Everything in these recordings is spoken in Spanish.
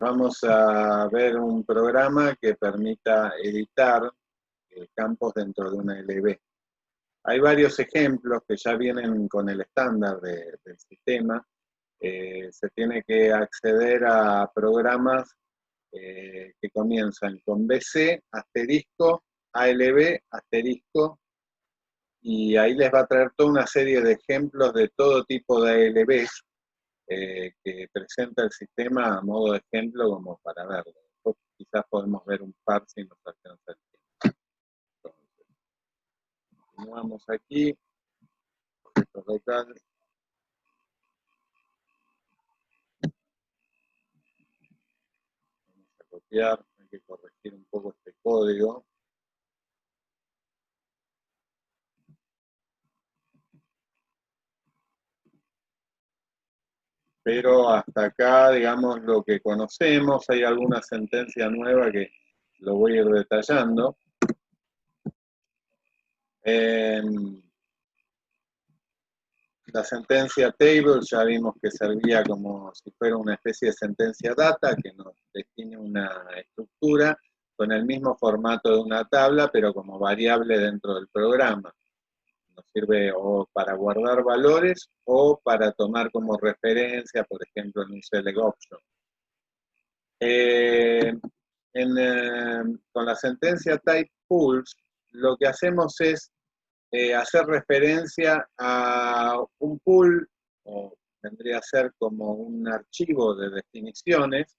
Vamos a ver un programa que permita editar campos dentro de una LB. Hay varios ejemplos que ya vienen con el estándar del sistema. Se tiene que acceder a programas que comienzan con BC, asterisco, ALB, asterisco, y ahí les va a traer toda una serie de ejemplos de todo tipo de ALBs que presenta el sistema a modo de ejemplo como para verlo. Después quizás podemos ver un par si nos alcanza el tiempo. Entonces, continuamos aquí, objetos locales. Vamos a copiar, hay que corregir un poco este código. Pero hasta acá, digamos, lo que conocemos, hay alguna sentencia nueva que lo voy a ir detallando. La sentencia table ya vimos que servía como si fuera una especie de sentencia data que nos define una estructura con el mismo formato de una tabla, pero como variable dentro del programa. Nos sirve o para guardar valores o para tomar como referencia, por ejemplo, en un select option. Con la sentencia type pools, lo que hacemos es hacer referencia a un pool, o vendría a ser como un archivo de definiciones,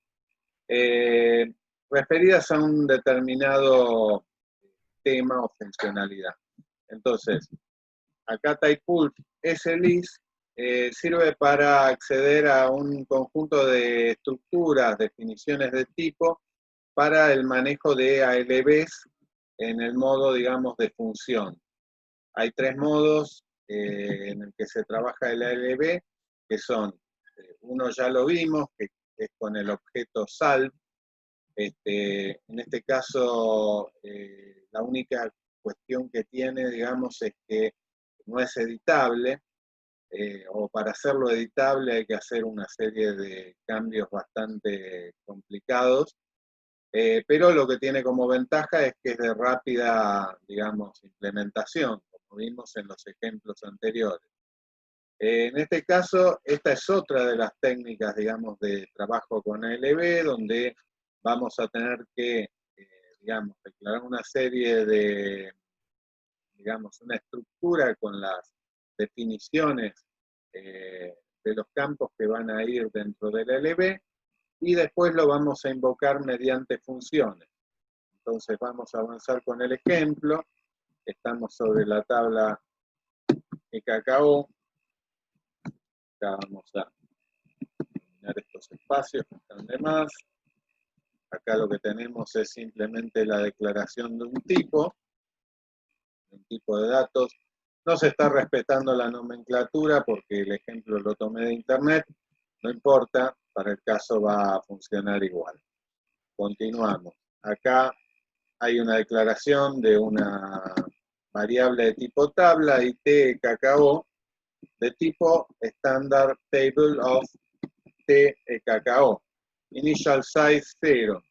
referidas a un determinado tema o funcionalidad. Entonces, acá typepool slist sirve para acceder a un conjunto de estructuras, definiciones de tipo, para el manejo de ALBs en el modo, digamos, de función. Hay tres modos en el que se trabaja el ALB, que son, uno ya lo vimos, que es con el objeto salv. En este caso, la única cuestión que tiene, digamos, es que no es editable, o para hacerlo editable hay que hacer una serie de cambios bastante complicados, pero lo que tiene como ventaja es que es de rápida, digamos, implementación, como vimos en los ejemplos anteriores. En este caso, esta es otra de las técnicas, digamos, de trabajo con ALB, donde vamos a tener que, digamos, declarar una serie de, digamos, una estructura con las definiciones de los campos que van a ir dentro del ALB, y después lo vamos a invocar mediante funciones. Entonces vamos a avanzar con el ejemplo. Estamos sobre la tabla EKKO. Acá vamos a eliminar estos espacios que están de más. Acá lo que tenemos es simplemente la declaración de un tipo de datos. No se está respetando la nomenclatura porque el ejemplo lo tomé de internet. No importa, para el caso va a funcionar igual. Continuamos. Acá hay una declaración de una variable de tipo tabla, ITKKO, de tipo Standard Table of TKKO. Initial size 0.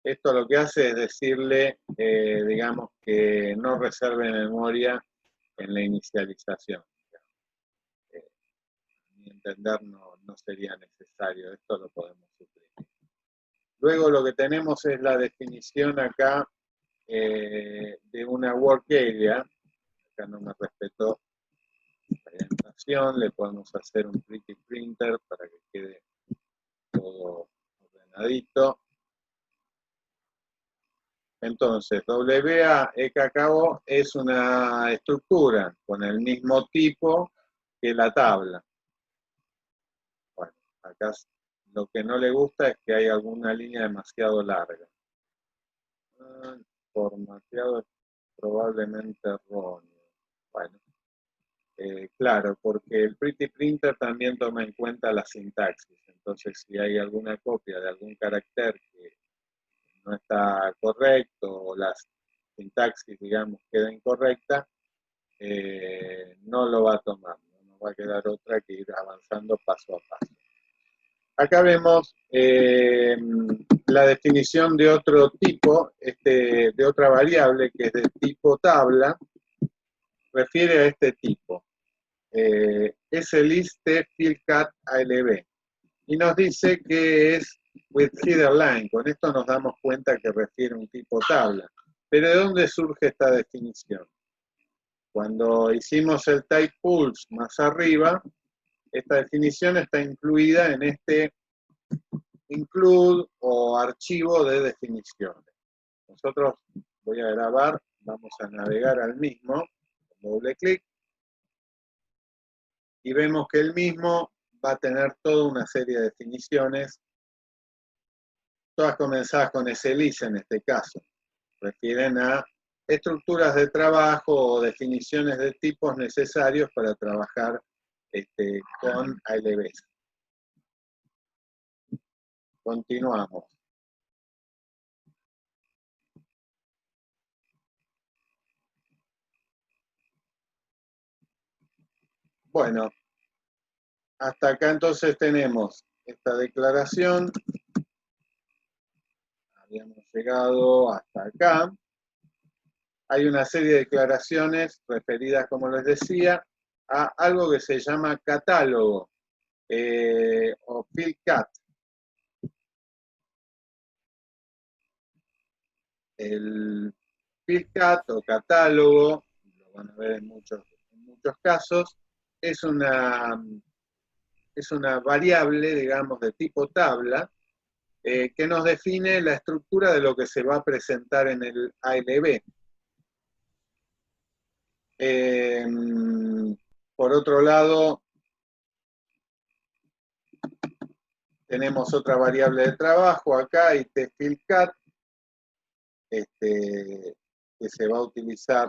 Esto lo que hace es decirle, digamos, que no reserve memoria en la inicialización. A mi entender no sería necesario, esto lo podemos suprimir. Luego lo que tenemos es la definición acá de una work area. Acá no me respetó la orientación, le podemos hacer un pretty printer para que quede todo ordenadito. Entonces, WAEKKO es una estructura con el mismo tipo que la tabla. Bueno, acá lo que no le gusta es que hay alguna línea demasiado larga. Formateado es probablemente erróneo. Bueno, claro, porque el Pretty Printer también toma en cuenta la sintaxis. Entonces, si hay alguna copia de algún carácter que no está correcto o la sintaxis, digamos, queda incorrecta, no lo va a tomar. No nos va a quedar otra que ir avanzando paso a paso. Acá vemos la definición de otro tipo, de otra variable que es de tipo tabla, refiere a este tipo. Es el list.fieldCat ALB. Y nos dice que es with header line. Con esto nos damos cuenta que refiere a un tipo tabla. Pero ¿de dónde surge esta definición? Cuando hicimos el type pulse más arriba, esta definición está incluida en este include o archivo de definiciones. Nosotros, voy a grabar, vamos a navegar al mismo, doble clic, y vemos que el mismo va a tener toda una serie de definiciones, todas comenzadas con SLIS en este caso. Refieren a estructuras de trabajo o definiciones de tipos necesarios para trabajar con ALBs. Continuamos. Bueno, hasta acá entonces tenemos esta declaración. Habíamos llegado hasta acá. Hay una serie de declaraciones referidas, como les decía, a algo que se llama catálogo o fieldCat. El fieldCat o catálogo, lo van a ver en muchos casos, es una variable, digamos, de tipo tabla, que nos define la estructura de lo que se va a presentar en el ALB. Por otro lado, tenemos otra variable de trabajo acá, itFieldCat, que se va a utilizar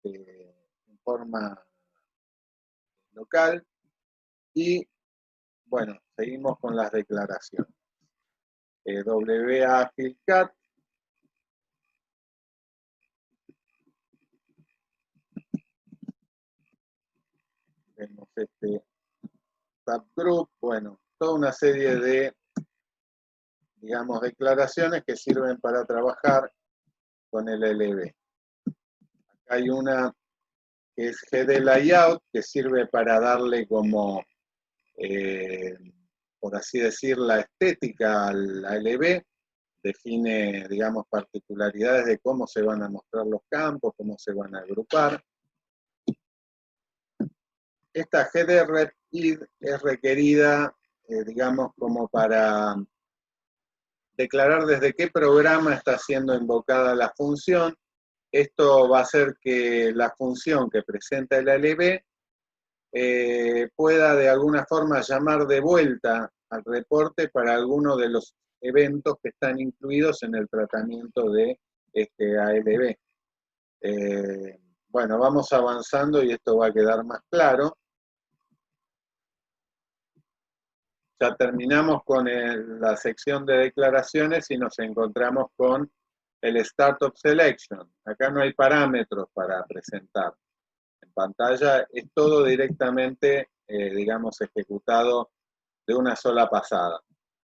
en forma local. Y bueno, seguimos con las declaraciones. WA-fieldCat, vemos subgroup, bueno, toda una serie de, digamos, declaraciones que sirven para trabajar con el LB. Acá hay una que es GD Layout, que sirve para darle como, por así decir, la estética al LB, define, digamos, particularidades de cómo se van a mostrar los campos, cómo se van a agrupar. Esta GDREPID es requerida, digamos, como para declarar desde qué programa está siendo invocada la función. Esto va a hacer que la función que presenta el ALB pueda de alguna forma llamar de vuelta al reporte para alguno de los eventos que están incluidos en el tratamiento de este ALB. Bueno, vamos avanzando y esto va a quedar más claro. Ya terminamos con la sección de declaraciones y nos encontramos con el Startup Selection. Acá no hay parámetros para presentar. En pantalla es todo directamente, digamos, ejecutado de una sola pasada.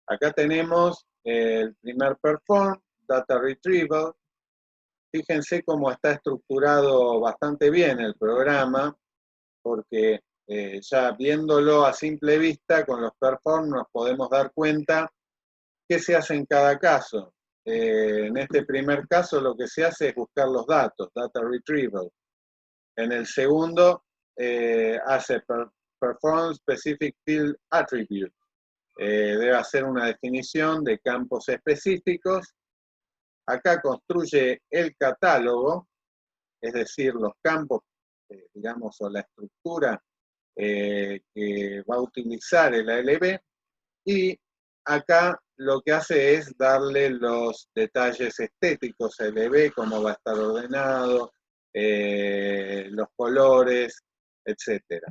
Acá tenemos el primer perform, Data Retrieval. Fíjense cómo está estructurado bastante bien el programa, porque ya viéndolo a simple vista, con los perform nos podemos dar cuenta qué se hace en cada caso. En este primer caso lo que se hace es buscar los datos, Data Retrieval. En el segundo hace Perform Specific Field Attribute. Debe hacer una definición de campos específicos. Acá construye el catálogo, es decir, los campos, digamos, o la estructura que va a utilizar el ALB, y acá lo que hace es darle los detalles estéticos al ALB, cómo va a estar ordenado, los colores, etc.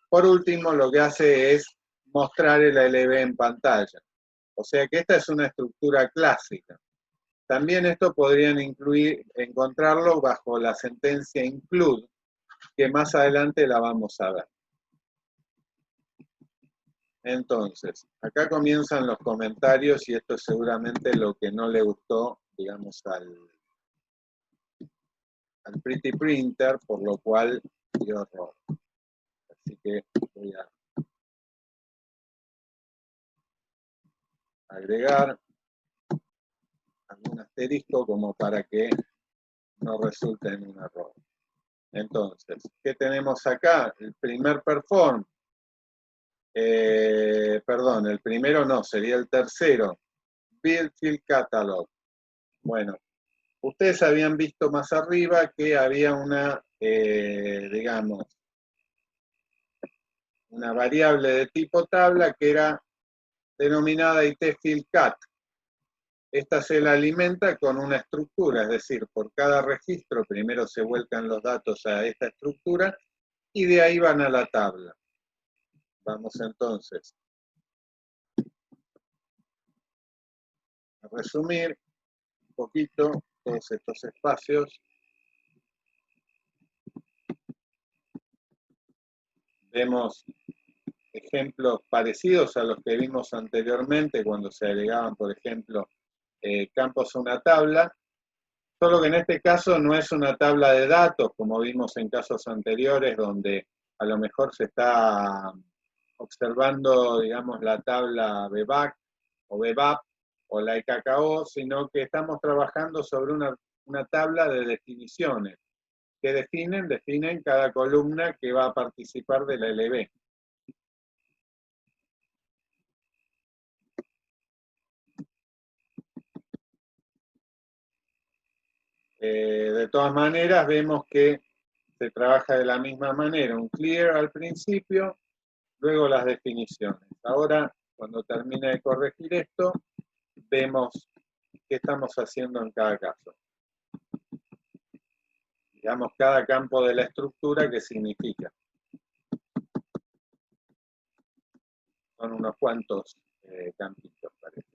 Por último, lo que hace es mostrar el ALB en pantalla. O sea que esta es una estructura clásica. También esto podrían encontrarlo bajo la sentencia include, que más adelante la vamos a ver. Entonces, acá comienzan los comentarios y esto es seguramente lo que no le gustó, digamos, al Pretty Printer, por lo cual dio error. Así que voy a agregar algún asterisco como para que no resulte en un error. Entonces, ¿qué tenemos acá? El primer perform. Perdón, el primero no, sería el tercero. Build Field Catalog. Bueno, ustedes habían visto más arriba que había una, digamos, una variable de tipo tabla que era denominada itFieldCat. Esta se la alimenta con una estructura, es decir, por cada registro primero se vuelcan los datos a esta estructura y de ahí van a la tabla. Vamos entonces a resumir un poquito todos estos espacios. Vemos ejemplos parecidos a los que vimos anteriormente cuando se agregaban, por ejemplo, campos a una tabla, solo que en este caso no es una tabla de datos, como vimos en casos anteriores, donde a lo mejor se está observando, digamos, la tabla VBAC o VBAP o la IKKO, sino que estamos trabajando sobre una tabla de definiciones que definen cada columna que va a participar de la LB. De todas maneras, vemos que se trabaja de la misma manera, un clear al principio, luego las definiciones. Ahora, cuando termine de corregir esto, vemos qué estamos haciendo en cada caso. Digamos, cada campo de la estructura, ¿qué significa? Son unos cuantos campitos, parece.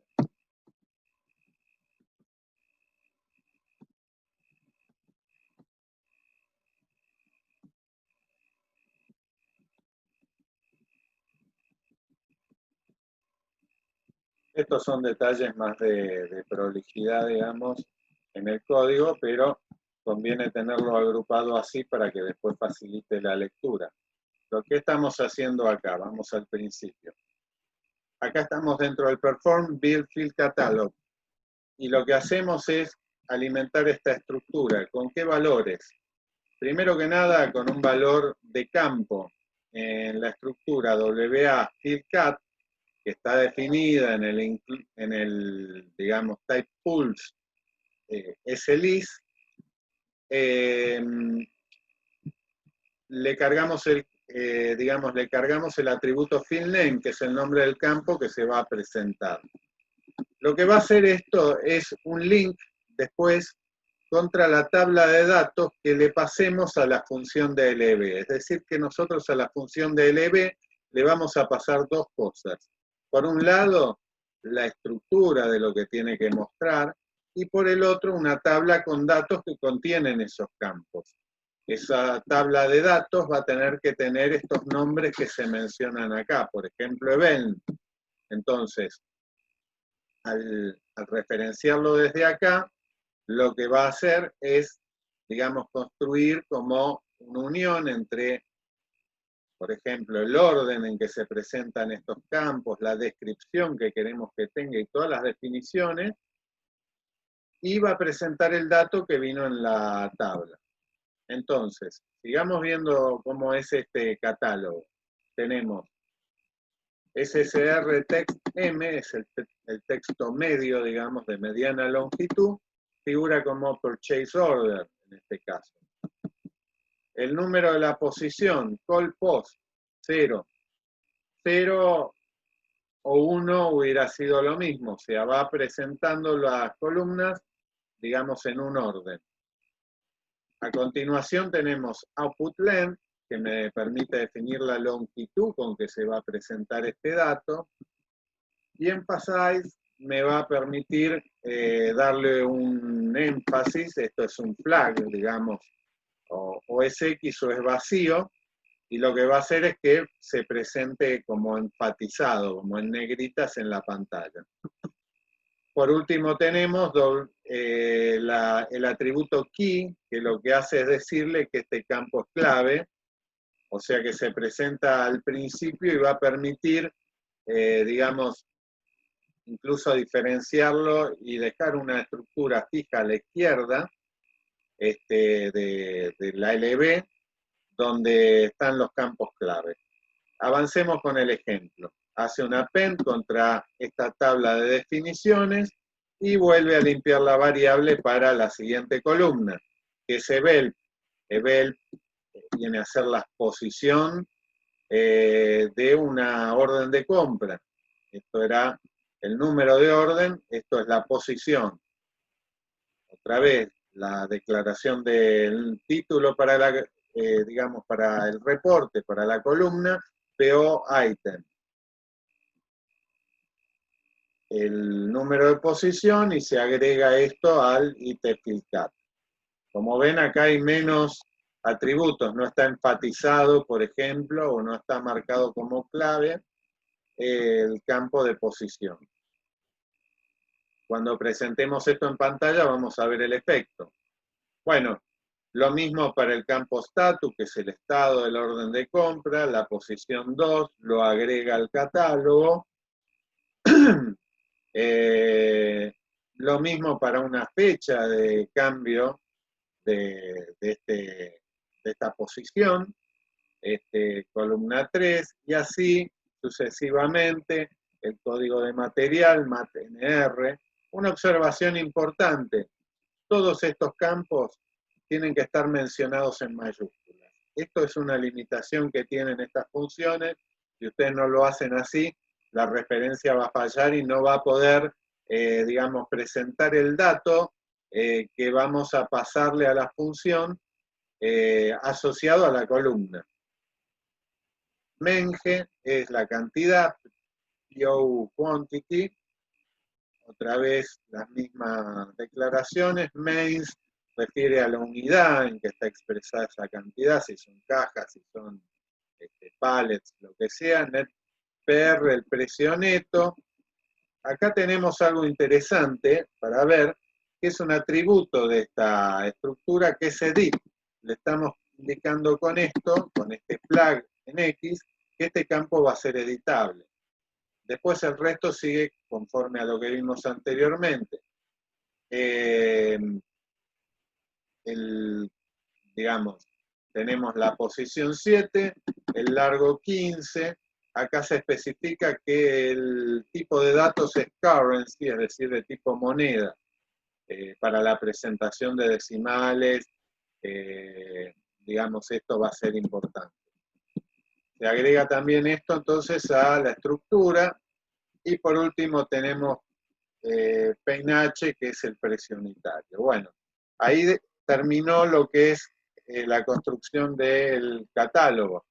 Estos son detalles más de prolijidad, digamos, en el código, pero conviene tenerlo agrupado así para que después facilite la lectura. Lo que estamos haciendo acá, vamos al principio. Acá estamos dentro del Perform Build Field Catalog. Y lo que hacemos es alimentar esta estructura. ¿Con qué valores? Primero que nada, con un valor de campo en la estructura WA FieldCat, que está definida en el digamos, type pools SLIS, le cargamos el atributo fieldName, que es el nombre del campo que se va a presentar. Lo que va a hacer esto es un link después contra la tabla de datos que le pasemos a la función de LB. Es decir, que nosotros a la función de LB le vamos a pasar dos cosas. Por un lado, la estructura de lo que tiene que mostrar, y por el otro, una tabla con datos que contienen esos campos. Esa tabla de datos va a tener que tener estos nombres que se mencionan acá, por ejemplo, event. Entonces, al referenciarlo desde acá, lo que va a hacer es, digamos, construir como una unión entre, por ejemplo, el orden en que se presentan estos campos, la descripción que queremos que tenga y todas las definiciones, y va a presentar el dato que vino en la tabla. Entonces, sigamos viendo cómo es este catálogo. Tenemos SSR text M, es el texto medio, digamos, de mediana longitud, figura como purchase order, en este caso. El número de la posición, call post, 0. 0 o 1 hubiera sido lo mismo, o sea, va presentando las columnas, digamos, en un orden. A continuación tenemos output length, que me permite definir la longitud con que se va a presentar este dato, y emphasize me va a permitir darle un énfasis, esto es un flag, digamos, o es X o es vacío, y lo que va a hacer es que se presente como enfatizado, como en negritas en la pantalla. Por último tenemos el atributo key, que lo que hace es decirle que este campo es clave, o sea que se presenta al principio y va a permitir, digamos, incluso diferenciarlo y dejar una estructura fija a la izquierda de la LB, donde están los campos clave. Avancemos con el ejemplo. Hace un append contra esta tabla de definiciones y vuelve a limpiar la variable para la siguiente columna, que es eval. Eval viene a ser la posición de una orden de compra. Esto era el número de orden, esto es la posición. Otra vez, la declaración del título para la, digamos, para el reporte, para la columna, PO item. El número de posición y se agrega esto al ITFILCAT. Como ven, acá hay menos atributos, no está enfatizado, por ejemplo, o no está marcado como clave el campo de posición. Cuando presentemos esto en pantalla vamos a ver el efecto. Bueno, lo mismo para el campo status, que es el estado del orden de compra, la posición 2 lo agrega al catálogo. Lo mismo para una fecha de cambio de esta posición, columna 3, y así sucesivamente el código de material, MATNR. Una observación importante, todos estos campos tienen que estar mencionados en mayúsculas. Esto es una limitación que tienen estas funciones. Si ustedes no lo hacen así, la referencia va a fallar y no va a poder, digamos, presentar el dato que vamos a pasarle a la función asociado a la columna. Menge es la cantidad, PO quantity, otra vez las mismas declaraciones. Mains refiere a la unidad en que está expresada esa cantidad, si son cajas, si son pallets, lo que sea. Net PR, el precio neto. Acá tenemos algo interesante para ver, que es un atributo de esta estructura, que es edit. Le estamos indicando con esto, con este flag en X, que este campo va a ser editable. Después el resto sigue conforme a lo que vimos anteriormente. Digamos, tenemos la posición 7, el largo 15. Acá se especifica que el tipo de datos es currency, es decir, de tipo moneda, para la presentación de decimales. Digamos, esto va a ser importante. Se agrega también esto entonces a la estructura. Y por último tenemos PEINH, que es el precio unitario. Bueno, ahí terminó lo que es la construcción del catálogo.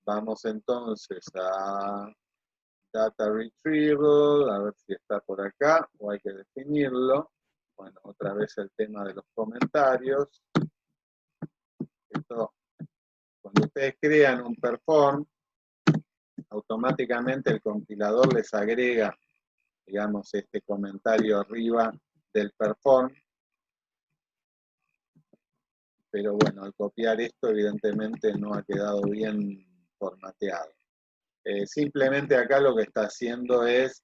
Vamos entonces a Data Retrieval, a ver si está por acá, o hay que definirlo. Bueno, otra vez el tema de los comentarios. Esto, cuando ustedes crean un perform, automáticamente el compilador les agrega, digamos, este comentario arriba del perform. Pero bueno, al copiar esto evidentemente no ha quedado bien formateado. Simplemente acá lo que está haciendo es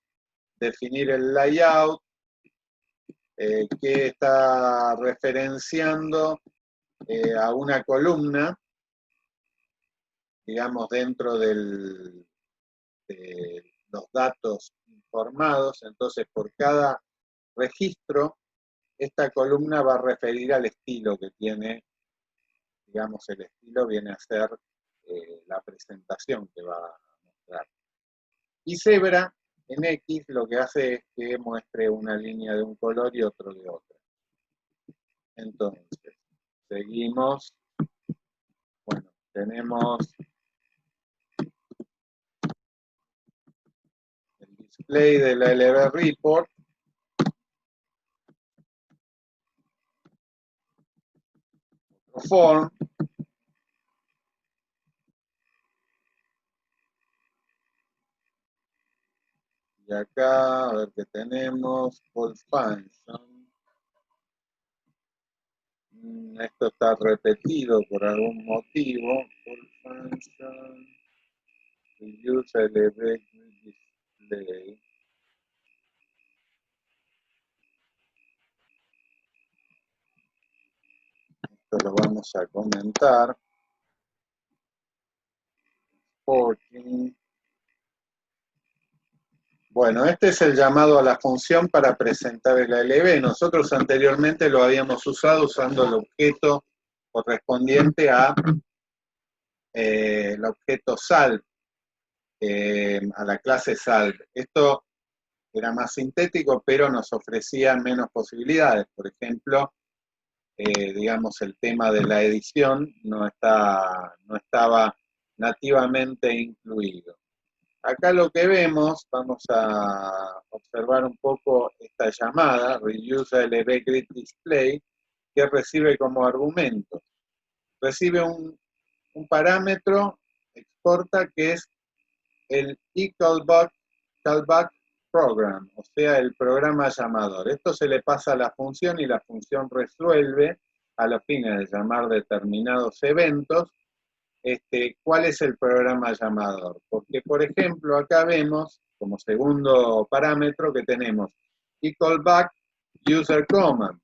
definir el layout que está referenciando a una columna, digamos, dentro de los datos informados. Entonces, por cada registro, esta columna va a referir al estilo que tiene, digamos, el estilo viene a ser la presentación que va a mostrar. Y Zebra en X lo que hace es que muestre una línea de un color y otro de otro. Entonces, seguimos. Bueno, tenemos el display de la LB Report. Form. Y acá, a ver qué tenemos, call function. Esto está repetido por algún motivo. Call function, use elevate display. Esto lo vamos a comentar. Porting. Bueno, este es el llamado a la función para presentar el ALB. Nosotros anteriormente lo habíamos usado usando el objeto correspondiente a el objeto salv, a la clase salv. Esto era más sintético, pero nos ofrecía menos posibilidades. Por ejemplo, digamos, el tema de la edición no estaba nativamente incluido. Acá lo que vemos, vamos a observar un poco esta llamada, reuse LB grid display, que recibe como argumento. Recibe un parámetro, exporta, que es el eCallback program, o sea, el programa llamador. Esto se le pasa a la función y la función resuelve a los fines de llamar determinados eventos cuál es el programa llamador. Porque, por ejemplo, acá vemos como segundo parámetro que tenemos eCallback user command.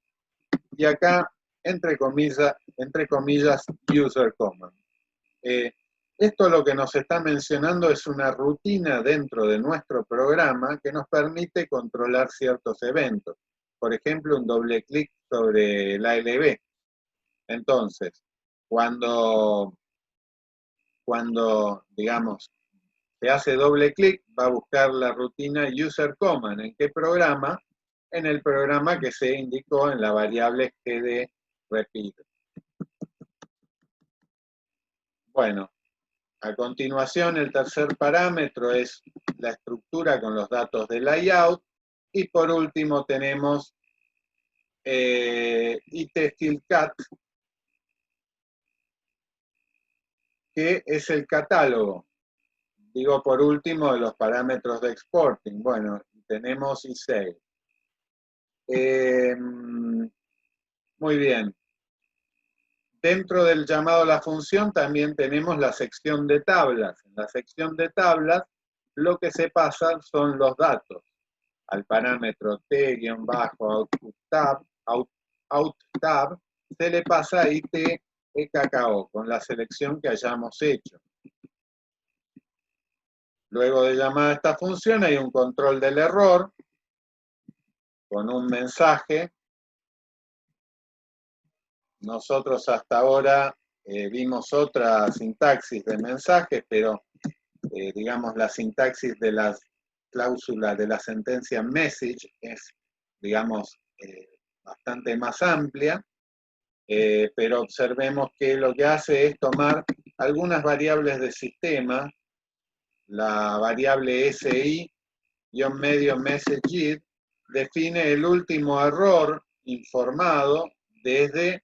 Y acá, entre comillas user command. Esto lo que nos está mencionando es una rutina dentro de nuestro programa que nos permite controlar ciertos eventos. Por ejemplo, un doble clic sobre el ALB. Entonces, cuando digamos, se hace doble clic, va a buscar la rutina user command. ¿En qué programa? En el programa que se indicó en la variable gd repeat. Bueno, a continuación el tercer parámetro es la estructura con los datos de layout. Y por último tenemos itStylCat, que es el catálogo. Digo por último de los parámetros de exporting. Bueno, tenemos i6. Muy bien. Dentro del llamado a la función también tenemos la sección de tablas. En la sección de tablas lo que se pasa son los datos al parámetro t-outtab, outtab, se le pasa it ekko con la selección que hayamos hecho. Luego de llamar a esta función hay un control del error con un mensaje. Nosotros hasta ahora vimos otra sintaxis de mensajes, pero digamos la sintaxis de las cláusulas de la sentencia message es, digamos, bastante más amplia, pero observemos que lo que hace es tomar algunas variables de sistema, la variable SI-medio message define el último error informado desde,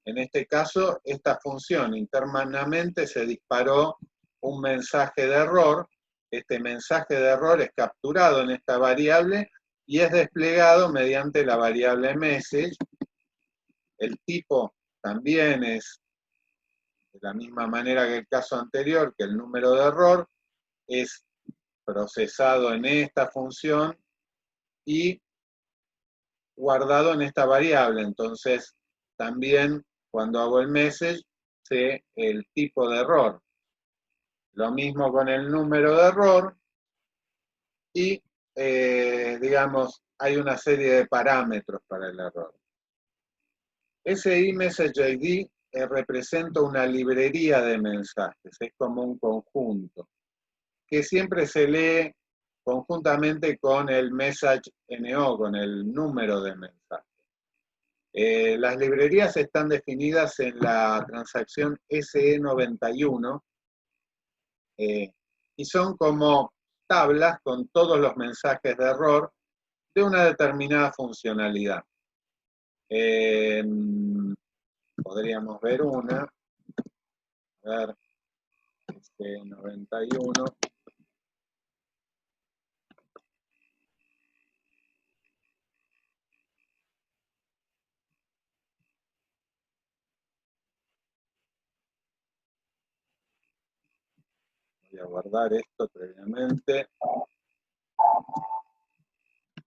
en este caso, esta función. Internamente se disparó un mensaje de error. Este mensaje de error es capturado en esta variable y es desplegado mediante la variable message. El tipo también es de la misma manera que el caso anterior, que el número de error es procesado en esta función y guardado en esta variable. Entonces, también cuando hago el message, sé el tipo de error. Lo mismo con el número de error y, digamos, hay una serie de parámetros para el error. SI Message ID representa una librería de mensajes, es como un conjunto, que siempre se lee conjuntamente con el message NO, con el número de mensaje. Las librerías están definidas en la transacción SE91 y son como tablas con todos los mensajes de error de una determinada funcionalidad. Podríamos ver una. A ver, SE91. Voy a guardar esto previamente.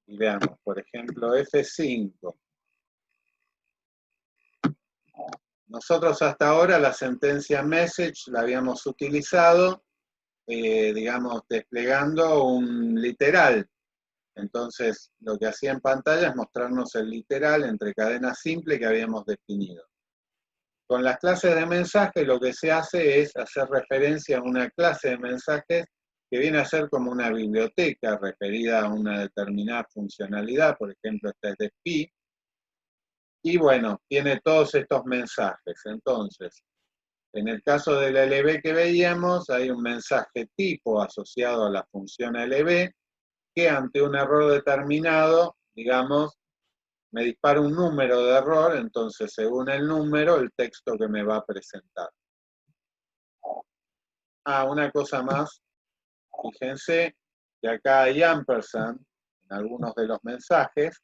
Y veamos, por ejemplo, F5. Nosotros hasta ahora la sentencia message la habíamos utilizado, digamos, desplegando un literal. Entonces, lo que hacía en pantalla es mostrarnos el literal entre cadenas simples que habíamos definido. Con las clases de mensaje lo que se hace es hacer referencia a una clase de mensajes que viene a ser como una biblioteca referida a una determinada funcionalidad, por ejemplo, esta es de Pi, y bueno, tiene todos estos mensajes. Entonces, en el caso del LB que veíamos, hay un mensaje tipo asociado a la función LB que ante un error determinado, digamos, me dispara un número de error, entonces según el número, el texto que me va a presentar. Ah, una cosa más, fíjense que acá hay ampersand en algunos de los mensajes.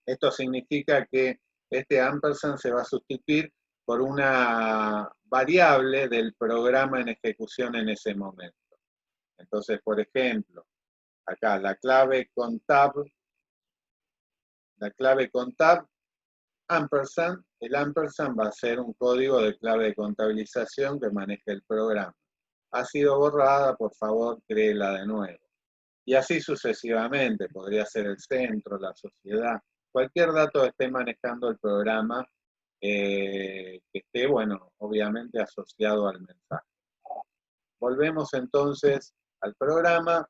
Esto significa que este ampersand se va a sustituir por una variable del programa en ejecución en ese momento. Entonces, por ejemplo, acá la clave con tab, ampersand, el ampersand va a ser un código de clave de contabilización que maneja el programa. Ha sido borrada, por favor, créela de nuevo. Y así sucesivamente, podría ser el centro, la sociedad, cualquier dato que esté manejando el programa que esté, bueno, obviamente asociado al mensaje. Volvemos entonces al programa.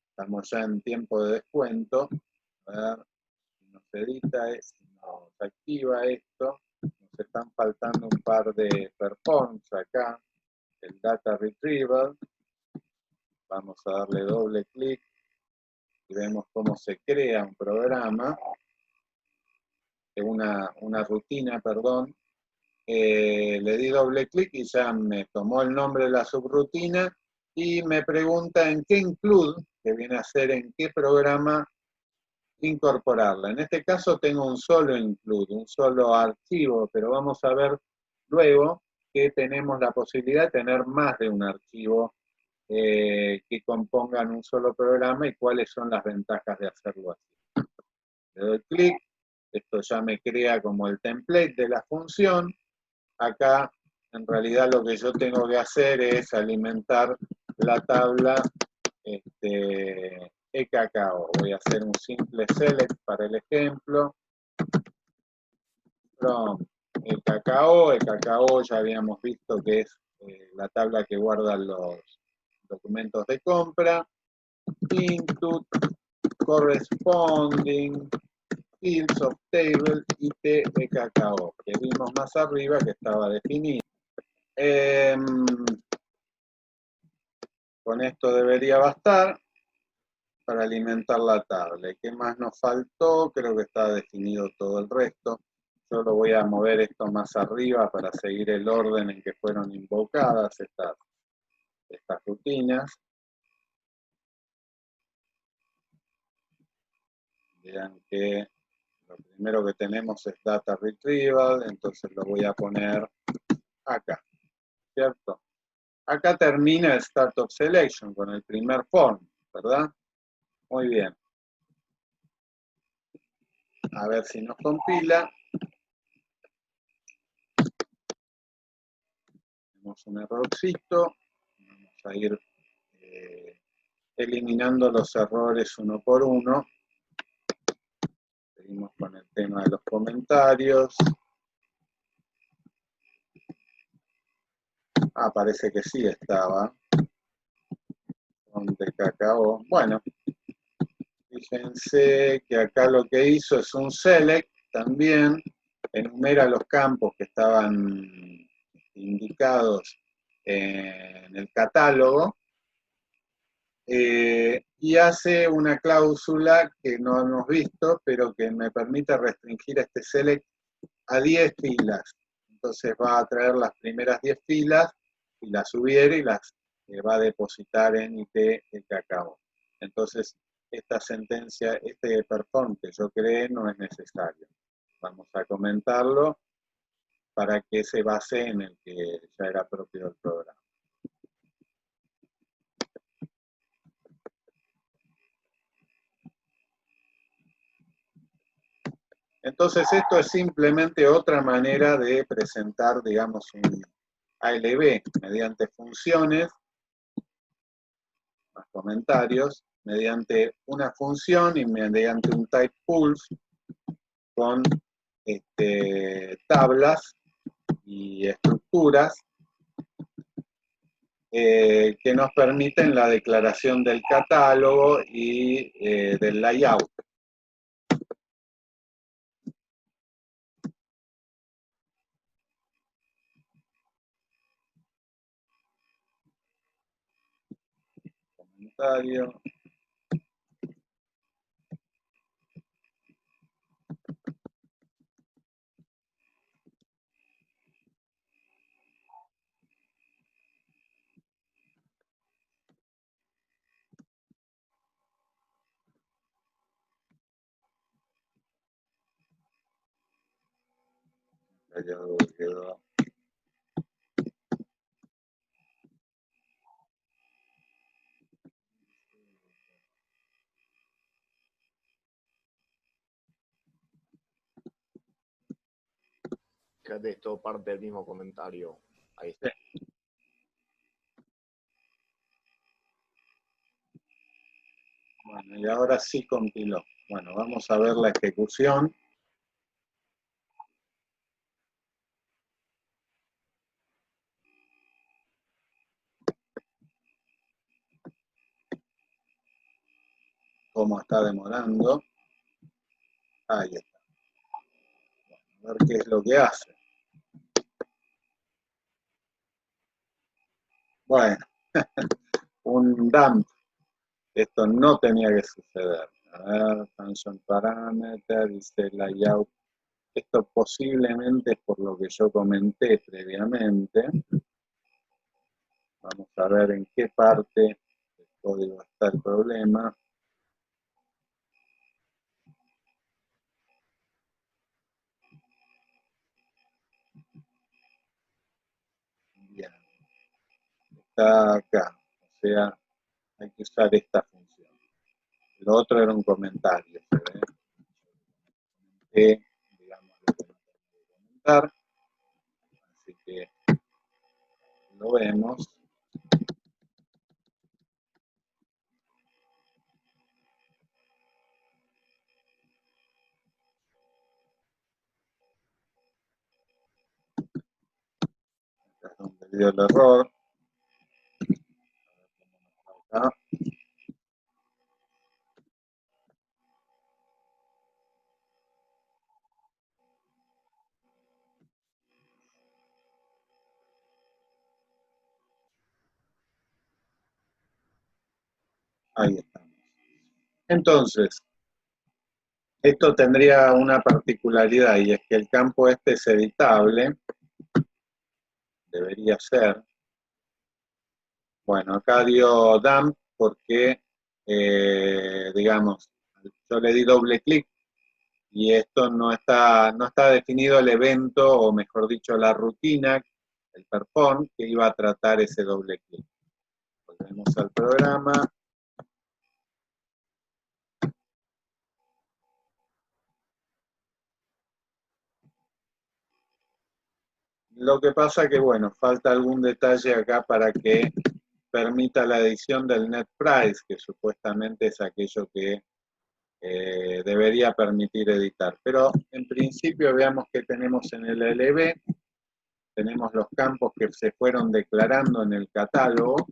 Estamos ya en tiempo de descuento. A ver si nos edita, si nos activa esto. Nos están faltando un par de performs acá. El data retrieval. Vamos a darle doble clic y vemos cómo se crea un programa, una rutina, perdón. Le di doble clic y ya me tomó el nombre de la subrutina y me pregunta en qué include, que viene a ser en qué programa incorporarla. En este caso tengo un solo include, un solo archivo, pero vamos a ver luego que tenemos la posibilidad de tener más de un archivo que compongan un solo programa y cuáles son las ventajas de hacerlo así. Le doy clic, esto ya me crea como el template de la función. Acá en realidad lo que yo tengo que hacer es alimentar la tabla eCacao. Voy a hacer un simple select para el ejemplo. From eCacao ya habíamos visto que es la tabla que guarda los documentos de compra. Into corresponding fields of table IT eCacao, que vimos más arriba que estaba definido. Con esto debería bastar para alimentar la tabla. ¿Qué más nos faltó? Creo que está definido todo el resto. Yo lo voy a mover esto más arriba para seguir el orden en que fueron invocadas estas rutinas. Vean que lo primero que tenemos es data retrieval, entonces lo voy a poner acá, ¿cierto? Acá termina el Start of Selection con el primer form, ¿verdad? Muy bien. A ver si nos compila. Tenemos un errorcito. Vamos a ir eliminando los errores uno por uno. Seguimos con el tema de los comentarios. Ah, parece que sí estaba. Donde cacao. Bueno, fíjense que acá lo que hizo es un select también. Enumera los campos que estaban indicados en el catálogo. Y hace una cláusula que no hemos visto, pero que me permite restringir este select a 10 filas. Entonces va a traer las primeras 10 filas y las subiere y las va a depositar en IT eCacao. Entonces, esta sentencia, este perform que yo creé no es necesario. Vamos a comentarlo para que se base en el que ya era propio del programa. Entonces esto es simplemente otra manera de presentar, digamos, un ALB mediante funciones, más comentarios, mediante una función y mediante un type pulse con tablas y estructuras que nos permiten la declaración del catálogo y del layout. Comentario. Quedó. Fíjate, es todo parte del mismo comentario. Ahí está. Sí. Bueno, y ahora sí compiló. Bueno, vamos a ver la ejecución. Cómo está demorando. Ahí está. A ver qué es lo que hace. Bueno, un dump. Esto no tenía que suceder. A ver, function parameter, dice layout. Esto posiblemente es por lo que yo comenté previamente. Vamos a ver en qué parte del código está el problema. Bien, está acá. O sea, hay que usar esta función. Lo otro era un comentario, ¿se ve? Digamos, lo que no tengo que comentar. Así que lo vemos. Acá es donde dio el error. Acá. Ahí estamos. Entonces, esto tendría una particularidad y es que el campo este es editable, debería ser. Bueno, acá dio dump porque, digamos, yo le di doble clic y esto no está definido el evento, o mejor dicho, la rutina, el perform, que iba a tratar ese doble clic. Volvemos al programa. Lo que pasa que, bueno, falta algún detalle acá para que permita la edición del net price, que supuestamente es aquello que debería permitir editar. Pero en principio veamos qué tenemos en el LB. Tenemos los campos que se fueron declarando en el catálogo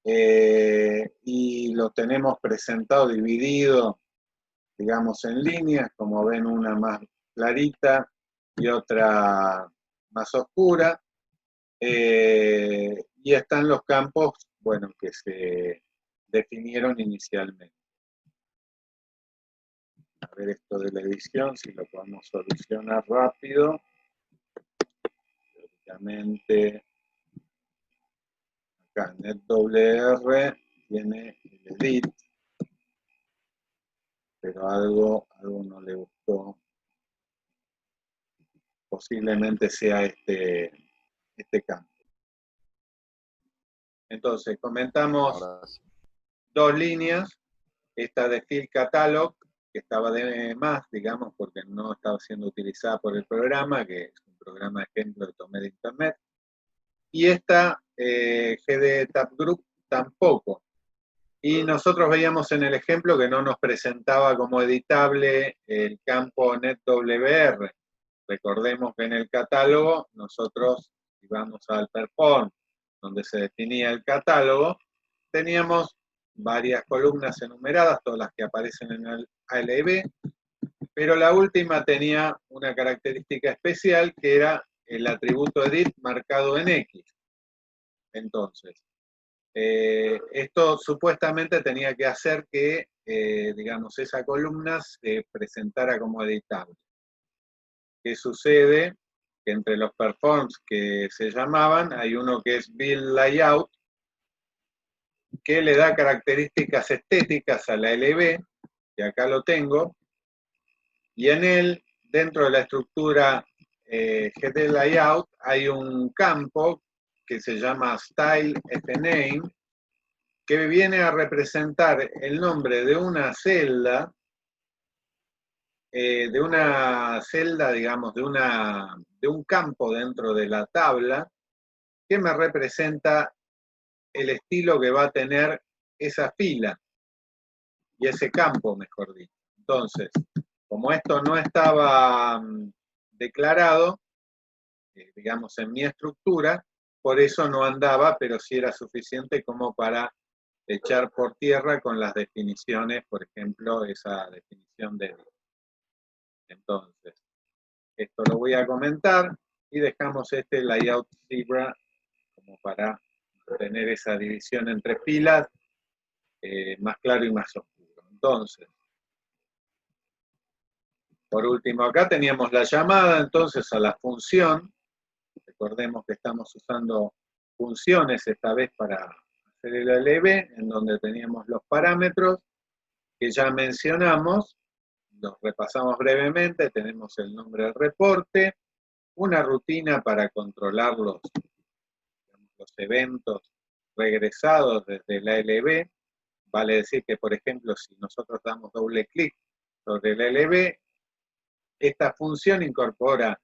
y los tenemos presentado dividido, digamos, en líneas, como ven, una más clarita y otra más oscura. Y están los campos, bueno, que se definieron inicialmente. A ver esto de la edición, si lo podemos solucionar rápido. Teóricamente, acá NetWR tiene el edit, pero algo no le gustó. Posiblemente sea este campo. Entonces, comentamos Ahora sí. dos líneas, esta de Field Catalog que estaba de más, digamos, porque no estaba siendo utilizada por el programa, que es un programa ejemplo que tomé de internet. Y esta GD Tab Group tampoco. Y nosotros veíamos en el ejemplo que no nos presentaba como editable el campo NetWR. Recordemos que en el catálogo nosotros, si vamos al Perform, donde se definía el catálogo, teníamos varias columnas enumeradas, todas las que aparecen en el ALB, pero la última tenía una característica especial que era el atributo edit marcado en X. Entonces, esto supuestamente tenía que hacer que, digamos, esa columna se presentara como editable. ¿Qué sucede? Que entre los performs que se llamaban, hay uno que es Build Layout, que le da características estéticas a la LB, que acá lo tengo, y en él, dentro de la estructura GD Layout, hay un campo que se llama Style FName, que viene a representar el nombre de una celda, digamos, de un campo dentro de la tabla, que me representa el estilo que va a tener esa fila, y ese campo, mejor dicho. Entonces, como esto no estaba declarado, digamos, en mi estructura, por eso no andaba, pero sí era suficiente como para echar por tierra con las definiciones, por ejemplo, esa definición de edit. Entonces, esto lo voy a comentar y dejamos este layout zebra como para tener esa división entre filas, más claro y más oscuro. Entonces, por último, acá teníamos la llamada entonces a la función. Recordemos que estamos usando funciones esta vez para hacer el ALB, en donde teníamos los parámetros que ya mencionamos, los repasamos brevemente, tenemos el nombre del reporte, una rutina para controlar los eventos regresados desde el ALB, vale decir que, por ejemplo, si nosotros damos doble clic sobre el ALB, esta función incorpora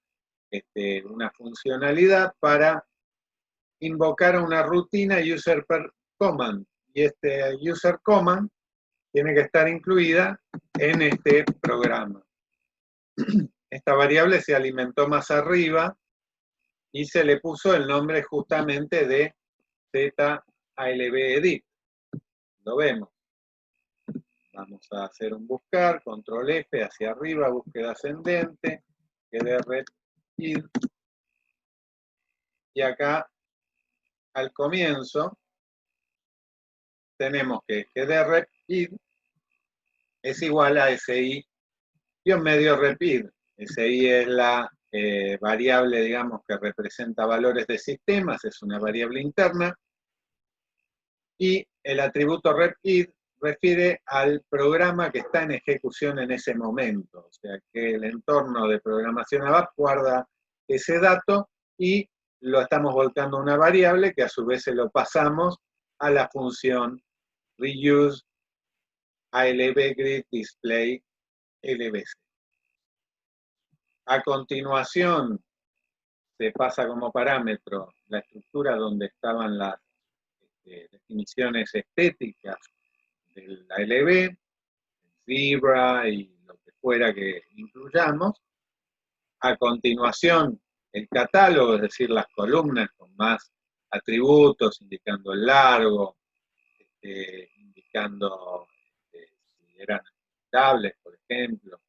una funcionalidad para invocar una rutina user per command, y este user command tiene que estar incluida en este programa. Esta variable se alimentó más arriba y se le puso el nombre justamente de ZALBEdit. Lo vemos. Vamos a hacer un buscar, control F hacia arriba, búsqueda ascendente, GDR id, y acá al comienzo tenemos que GDR id es igual a SI-medio repid. SI es la variable, digamos, que representa valores de sistemas, es una variable interna, y el atributo repid refiere al programa que está en ejecución en ese momento, o sea que el entorno de programación ABAP guarda ese dato y lo estamos volcando a una variable que a su vez se lo pasamos a la función reuse ALB grid display LBC. A continuación se pasa como parámetro la estructura donde estaban las definiciones estéticas del ALB, Zebra y lo que fuera que incluyamos. A continuación, el catálogo, es decir, las columnas con más atributos, indicando el largo, indicando si eran editables, por ejemplo.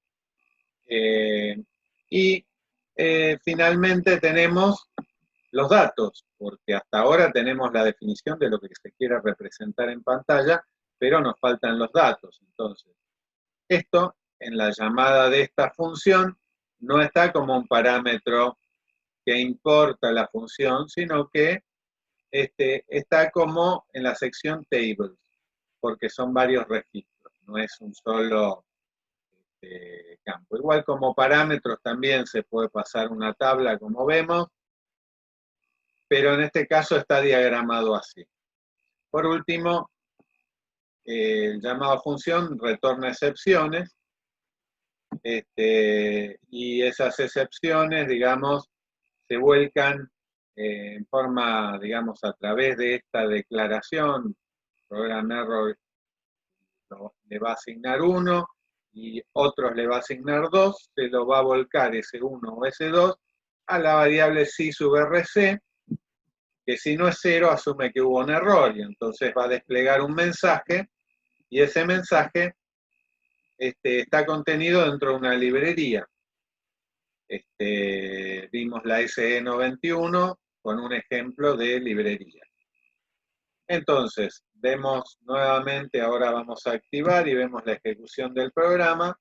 Y finalmente tenemos los datos, porque hasta ahora tenemos la definición de lo que se quiera representar en pantalla, pero nos faltan los datos. Entonces, esto en la llamada de esta función no está como un parámetro que importa la función, sino que está como en la sección tables, porque son varios registros, no es un solo campo. Igual como parámetros también se puede pasar una tabla, como vemos, pero en este caso está diagramado así. Por último, el llamado función retorna excepciones, Y esas excepciones, digamos, se vuelcan en forma, digamos, a través de esta declaración. Program error le va a asignar 1 y otros le va a asignar 2, se lo va a volcar ese 1 o ese 2 a la variable si sub rc, que si no es 0 asume que hubo un error y entonces va a desplegar un mensaje y ese mensaje está contenido dentro de una librería. Vimos la SE91 con un ejemplo de librería. Entonces, vemos nuevamente, ahora vamos a activar y vemos la ejecución del programa.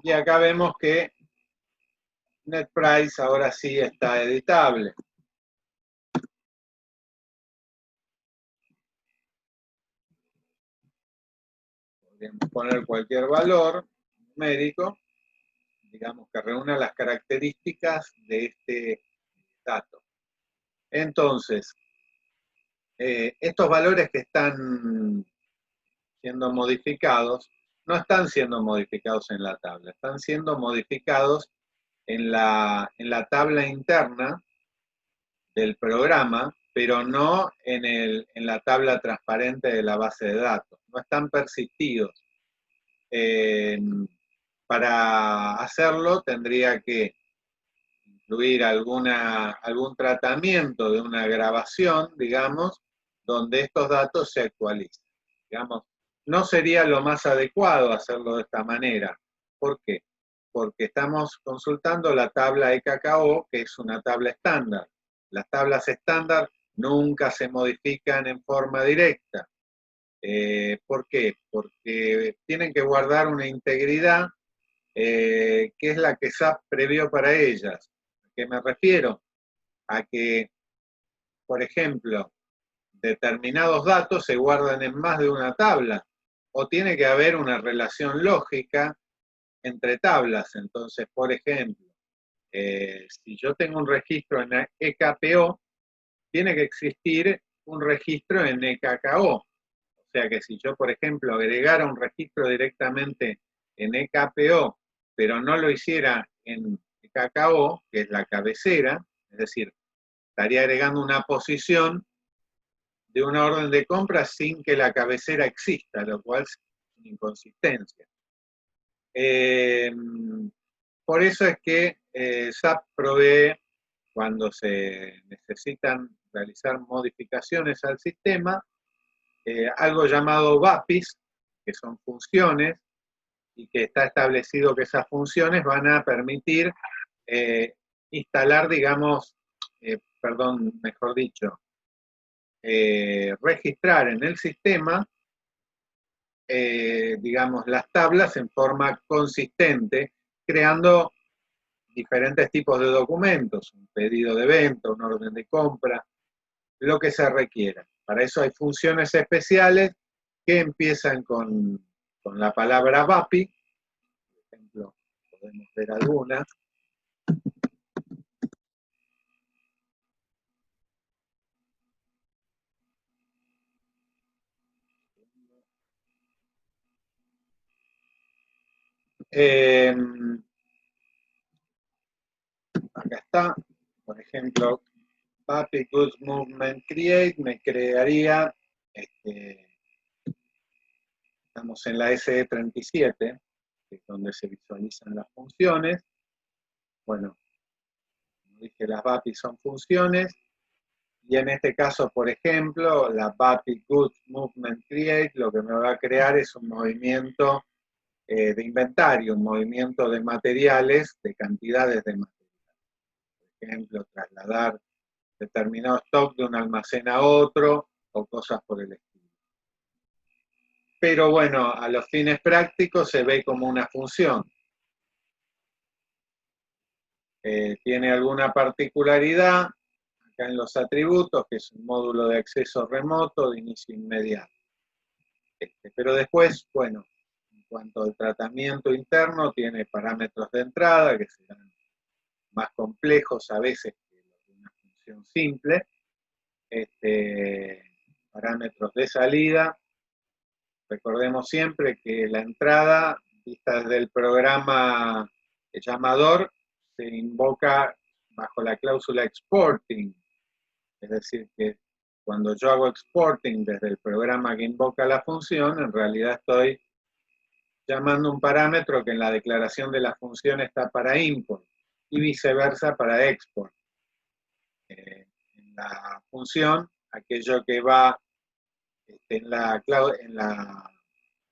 Y acá vemos que NetPrice ahora sí está editable. Podríamos poner cualquier valor numérico, digamos que reúna las características de este dato. Entonces, estos valores que están siendo modificados, no están siendo modificados en la tabla, están siendo modificados en la tabla interna del programa, pero no en la tabla transparente de la base de datos. No están persistidos. Para hacerlo tendría que incluir algún tratamiento de una grabación, digamos, donde estos datos se actualicen. Digamos, no sería lo más adecuado hacerlo de esta manera. ¿Por qué? Porque estamos consultando la tabla EKKO, que es una tabla estándar. Las tablas estándar nunca se modifican en forma directa. ¿Por qué? Porque tienen que guardar una integridad que es la que SAP previó para ellas. ¿A qué me refiero? A que, por ejemplo, determinados datos se guardan en más de una tabla, o tiene que haber una relación lógica entre tablas. Entonces, por ejemplo, si yo tengo un registro en EKPO, tiene que existir un registro en EKKO. O sea que si yo, por ejemplo, agregara un registro directamente en EKPO, pero no lo hiciera en EKKO, que es la cabecera, es decir, estaría agregando una posición de una orden de compra sin que la cabecera exista, lo cual es una inconsistencia. Por eso es que SAP provee, cuando se necesitan realizar modificaciones al sistema, algo llamado BAPIs, que son funciones, y que está establecido que esas funciones van a permitir instalar, digamos, mejor dicho, registrar en el sistema, digamos, las tablas en forma consistente, creando diferentes tipos de documentos, un pedido de venta, un orden de compra, lo que se requiera. Para eso hay funciones especiales que empiezan con la palabra BAPI. Por ejemplo, podemos ver algunas. Acá está, por ejemplo, BAPI Goods Movement Create me crearía, estamos en la SE37, que es donde se visualizan las funciones. Bueno, como dije, las BAPI son funciones, y en este caso, por ejemplo, la BAPI Goods Movement Create lo que me va a crear es un movimiento de inventario, un movimiento de materiales, de cantidades de materiales. Por ejemplo, trasladar determinado stock de un almacén a otro, o cosas por el estilo. Pero bueno, a los fines prácticos se ve como una función. Tiene alguna particularidad, acá en los atributos, que es un módulo de acceso remoto de inicio inmediato. Pero después, bueno, en cuanto al tratamiento interno, tiene parámetros de entrada que serán más complejos a veces que los de una función simple. parámetros de salida. Recordemos siempre que la entrada, vista desde el programa llamador, se invoca bajo la cláusula exporting. Es decir, que cuando yo hago exporting desde el programa que invoca la función, en realidad estoy llamando un parámetro que en la declaración de la función está para import y viceversa para export. En la función, aquello que va en la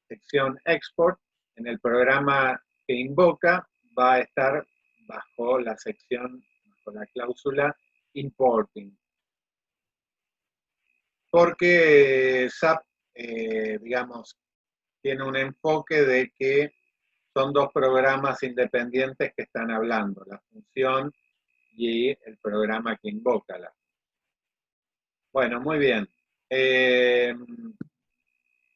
sección export, en el programa que invoca, va a estar bajo la sección, bajo la cláusula importing. Porque SAP, digamos, tiene un enfoque de que son dos programas independientes que están hablando, la función y el programa que invoca la. Bueno, muy bien.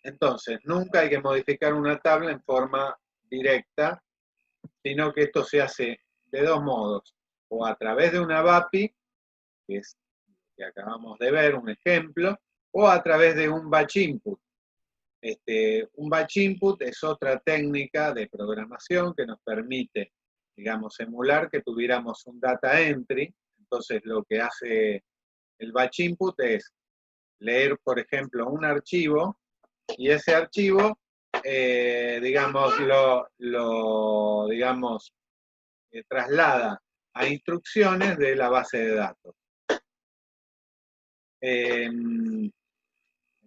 Entonces, nunca hay que modificar una tabla en forma directa, sino que esto se hace de dos modos, o a través de una BAPI, que es que acabamos de ver, un ejemplo, o a través de un batch input. Un batch input es otra técnica de programación que nos permite, digamos, emular que tuviéramos un data entry. Entonces, lo que hace el batch input es leer, por ejemplo, un archivo, y ese archivo, digamos, digamos, traslada a instrucciones de la base de datos. En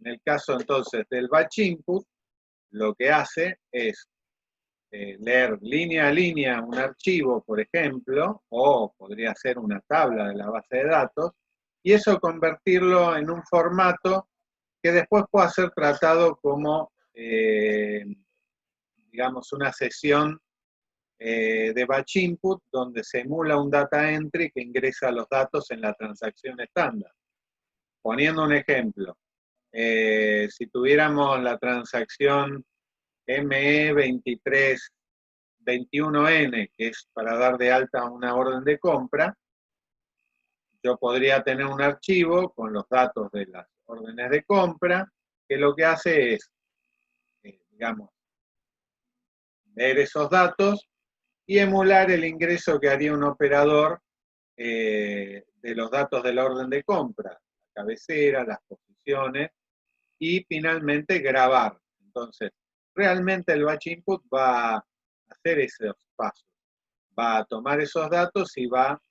el caso entonces del batch input, lo que hace es leer línea a línea un archivo, por ejemplo, o podría ser una tabla de la base de datos, y eso convertirlo en un formato que después pueda ser tratado como, digamos, una sesión de batch input donde se emula un data entry que ingresa los datos en la transacción estándar. Poniendo un ejemplo, si tuviéramos la transacción ME2321N, que es para dar de alta una orden de compra, yo podría tener un archivo con los datos de las órdenes de compra, que lo que hace es, digamos, leer esos datos y emular el ingreso que haría un operador de los datos de la orden de compra, la cabecera, las posiciones, y finalmente grabar. Entonces, realmente el batch input va a hacer esos pasos, va a tomar esos datos y va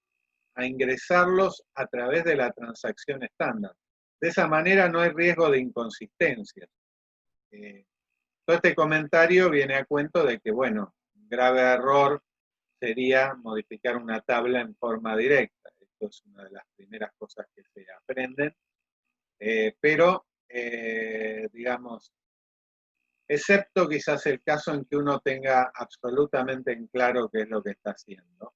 a ingresarlos a través de la transacción estándar. De esa manera no hay riesgo de inconsistencia. Todo este comentario viene a cuento de que, bueno, un grave error sería modificar una tabla en forma directa. Esto es una de las primeras cosas que se aprenden. Pero, digamos, excepto quizás el caso en que uno tenga absolutamente en claro qué es lo que está haciendo.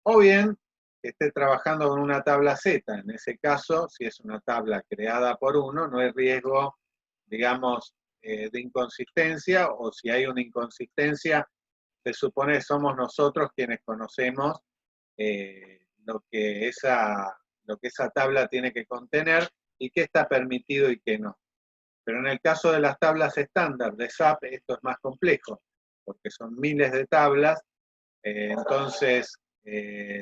O bien, que esté trabajando con una tabla Z. En ese caso, si es una tabla creada por uno, no hay riesgo, digamos, de inconsistencia, o si hay una inconsistencia, se supone que somos nosotros quienes conocemos lo que esa tabla tiene que contener y qué está permitido y qué no. Pero en el caso de las tablas estándar de SAP, esto es más complejo, porque son miles de tablas, entonces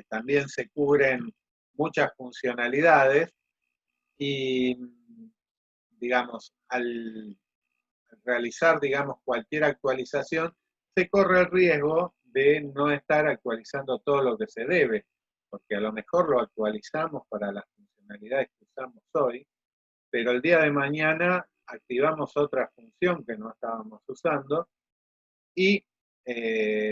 también se cubren muchas funcionalidades y, digamos, al realizar, digamos, cualquier actualización, se corre el riesgo de no estar actualizando todo lo que se debe, porque a lo mejor lo actualizamos para las funcionalidades que usamos hoy, pero el día de mañana activamos otra función que no estábamos usando y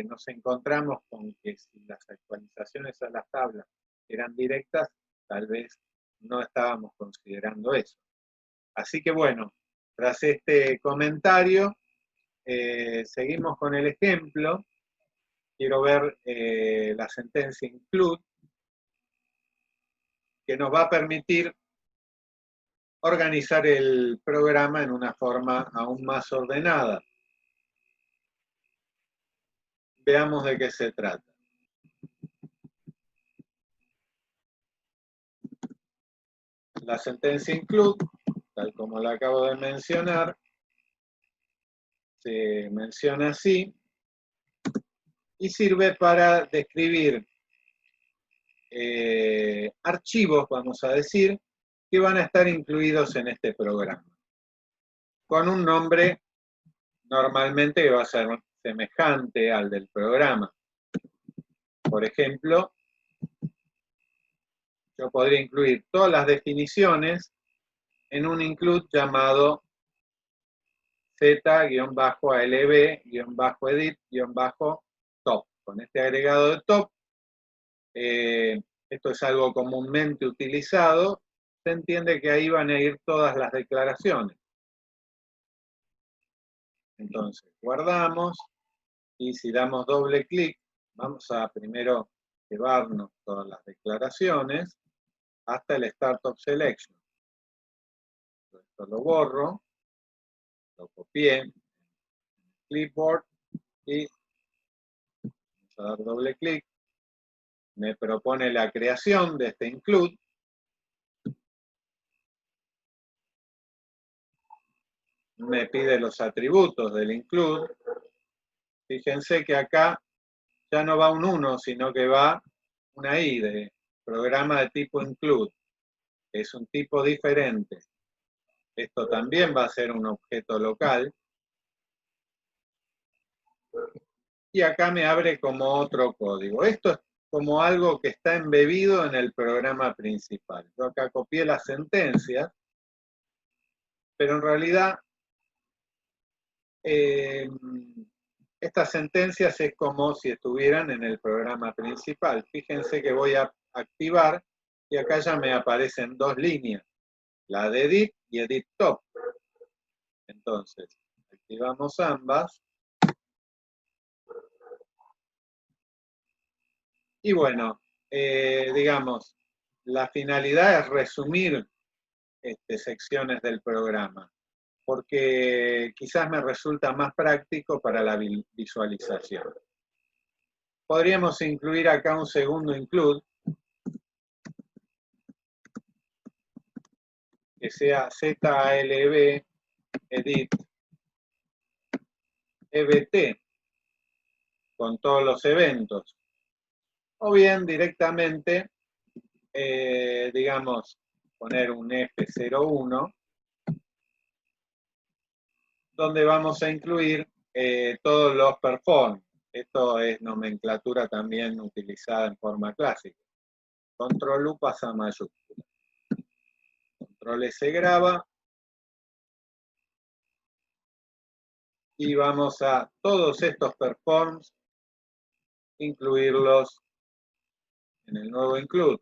nos encontramos con que si las actualizaciones a las tablas eran directas, tal vez no estábamos considerando eso. Así que bueno, tras este comentario, seguimos con el ejemplo. Quiero ver la sentencia include, que nos va a permitir organizar el programa en una forma aún más ordenada. Veamos de qué se trata. la sentencia include, tal como la acabo de mencionar, se menciona así, y sirve para describir archivos, vamos a decir, que van a estar incluidos en este programa, con un nombre normalmente que va a ser semejante al del programa. Por ejemplo, yo podría incluir todas las definiciones en un include llamado z-alb-edit-top. Con este agregado de top, esto es algo comúnmente utilizado, se entiende que ahí van a ir todas las declaraciones. Entonces, guardamos, y si damos doble clic, vamos a primero llevarnos todas las declaraciones hasta el Startup Selection. Esto lo borro, lo copié en clipboard y vamos a dar doble clic. Me propone la creación de este include. Me pide los atributos del include. Fíjense que acá ya no va un 1, sino que va una I de programa de tipo include. Es un tipo diferente. Esto también va a ser un objeto local. Y acá me abre como otro código. Esto es como algo que está embebido en el programa principal. Yo acá copié las sentencias, pero en realidad estas sentencias es como si estuvieran en el programa principal. Fíjense que voy a activar y acá ya me aparecen dos líneas, la de edit y edit top. Entonces, activamos ambas. Y bueno, digamos, la finalidad es resumir secciones del programa, porque quizás me resulta más práctico para la visualización. Podríamos incluir acá un segundo include, que sea zalb edit ebt, con todos los eventos. O bien directamente, digamos, poner un F01, donde vamos a incluir todos los perform. Esto es nomenclatura también utilizada en forma clásica. Control U pasa a mayúscula. Control S graba. Y vamos a todos estos performs incluirlos en el nuevo include.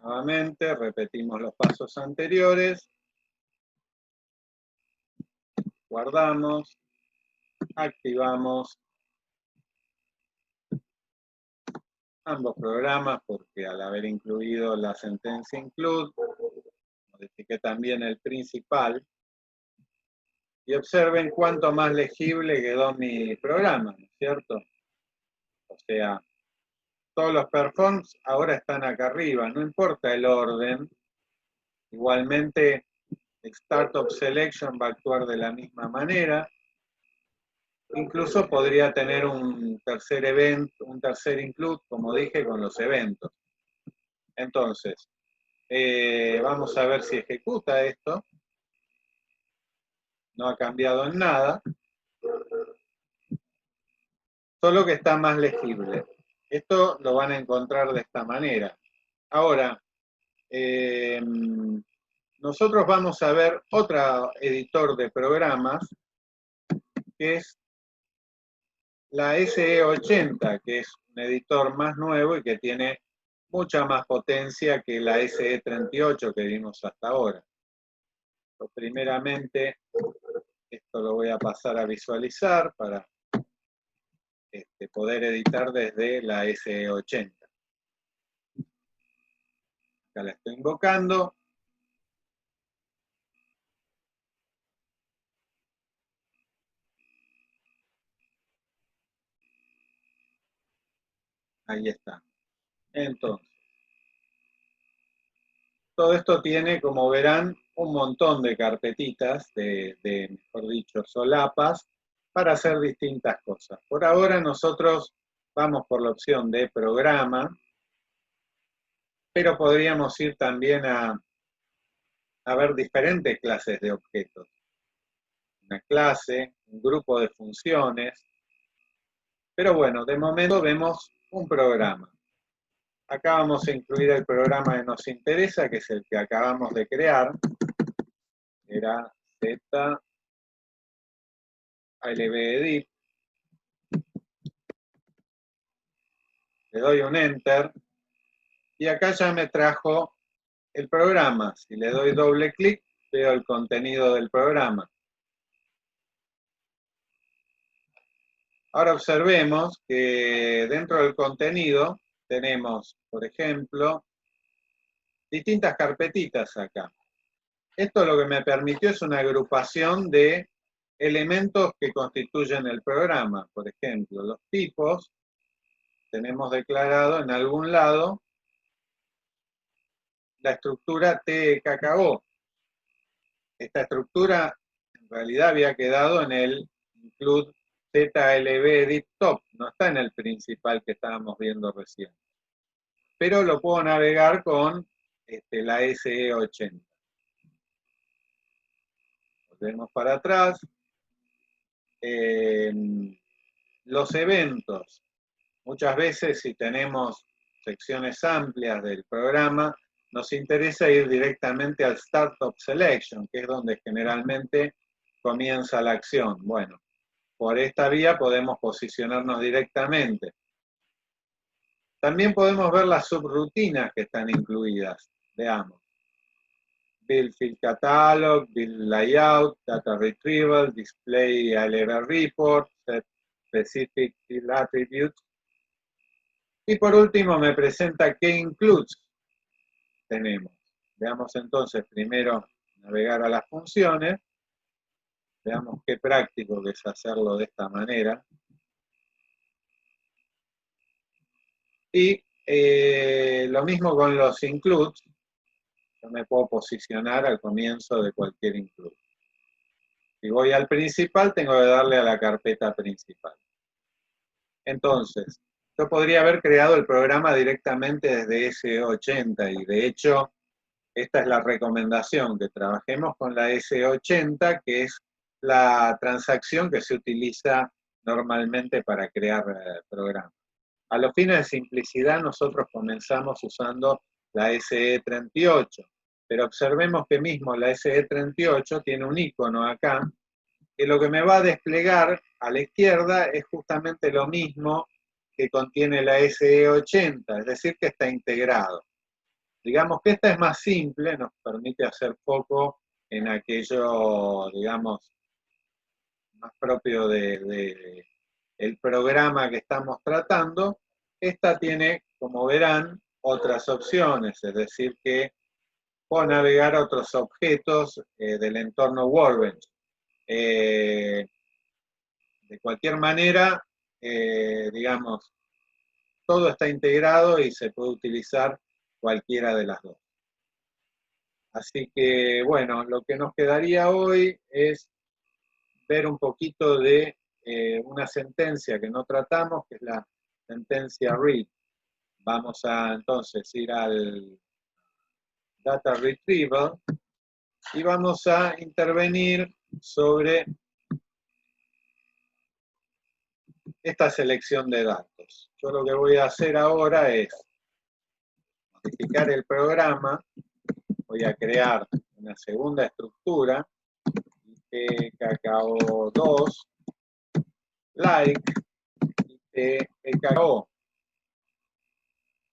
Nuevamente repetimos los pasos anteriores, guardamos, activamos ambos programas porque al haber incluido la sentencia include, modifiqué también el principal y observen cuánto más legible quedó mi programa, ¿no es cierto? O sea, todos los performs ahora están acá arriba, no importa el orden, igualmente Startup Selection va a actuar de la misma manera. Incluso podría tener un tercer evento, un tercer include, como dije, con los eventos. Entonces, vamos a ver si ejecuta esto. No ha cambiado en nada. Solo que está más legible. Esto lo van a encontrar de esta manera. Ahora, nosotros vamos a ver otro editor de programas, que es la SE80, que es un editor más nuevo y que tiene mucha más potencia que la SE38 que vimos hasta ahora. Pero primeramente, esto lo voy a pasar a visualizar para poder editar desde la SE80. Acá la estoy invocando. Ahí está. Entonces, todo esto tiene, como verán, un montón de carpetitas, mejor dicho, solapas, para hacer distintas cosas. Por ahora nosotros vamos por la opción de programa, pero podríamos ir también a ver diferentes clases de objetos. Una clase, un grupo de funciones, pero bueno, de momento vemos un programa. Acá vamos a incluir el programa que nos interesa, que es el que acabamos de crear. Era ZLBedit. Le doy un Enter. Y acá ya me trajo el programa. Si le doy doble clic, veo el contenido del programa. Ahora observemos que dentro del contenido tenemos, por ejemplo, distintas carpetitas acá. Esto lo que me permitió es una agrupación de elementos que constituyen el programa. Por ejemplo, los tipos, tenemos declarado en algún lado la estructura TKKO. Esta estructura en realidad había quedado en el include ZLB edit top, no está en el principal que estábamos viendo recién. Pero lo puedo navegar con la SE80. Volvemos para atrás. Los eventos. Muchas veces si tenemos secciones amplias del programa, nos interesa ir directamente al Startup Selection, que es donde generalmente comienza la acción. Bueno, por esta vía podemos posicionarnos directamente. También podemos ver las subrutinas que están incluidas. Veamos. Build Field Catalog, Build Layout, Data Retrieval, Display Level Report, Set Specific Field Attributes. Y por último me presenta qué includes tenemos. Veamos entonces primero navegar a las funciones. Veamos qué práctico que es hacerlo de esta manera. Y lo mismo con los includes. Yo me puedo posicionar al comienzo de cualquier include. Si voy al principal, tengo que darle a la carpeta principal. Entonces, yo podría haber creado el programa directamente desde SE80 y de hecho, esta es la recomendación, que trabajemos con la SE80, que es la transacción que se utiliza normalmente para crear programas. A los fines de simplicidad, nosotros comenzamos usando la SE38, pero observemos que mismo la SE38 tiene un icono acá, que lo que me va a desplegar a la izquierda es justamente lo mismo que contiene la SE80, es decir, que está integrado. Digamos que esta es más simple, nos permite hacer foco en aquello, digamos, más propio del programa que estamos tratando. Esta tiene, como verán, otras opciones, es decir, que puedo navegar a otros objetos del entorno Workbench. De cualquier manera, digamos, todo está integrado y se puede utilizar cualquiera de las dos. Así que, bueno, lo que nos quedaría hoy es ver un poquito de una sentencia que no tratamos, que es la sentencia read. Vamos a entonces ir al data retrieval y vamos a intervenir sobre esta selección de datos. Yo lo que voy a hacer ahora es modificar el programa, voy a crear una segunda estructura, cacao2, like, cacao,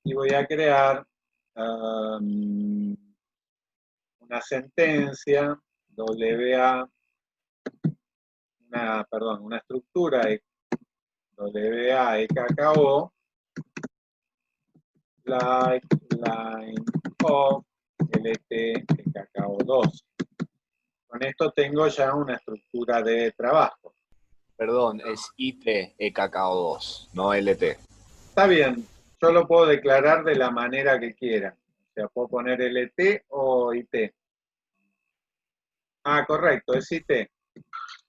y voy a crear una sentencia, WA, una estructura WA de cacao, like line of LT de cacao 2. Con esto tengo ya una estructura de trabajo. Perdón, es IT cacao 2, no LT. Está bien, yo lo puedo declarar de la manera que quiera. O sea, puedo poner LT o IT. Ah, correcto, es IT.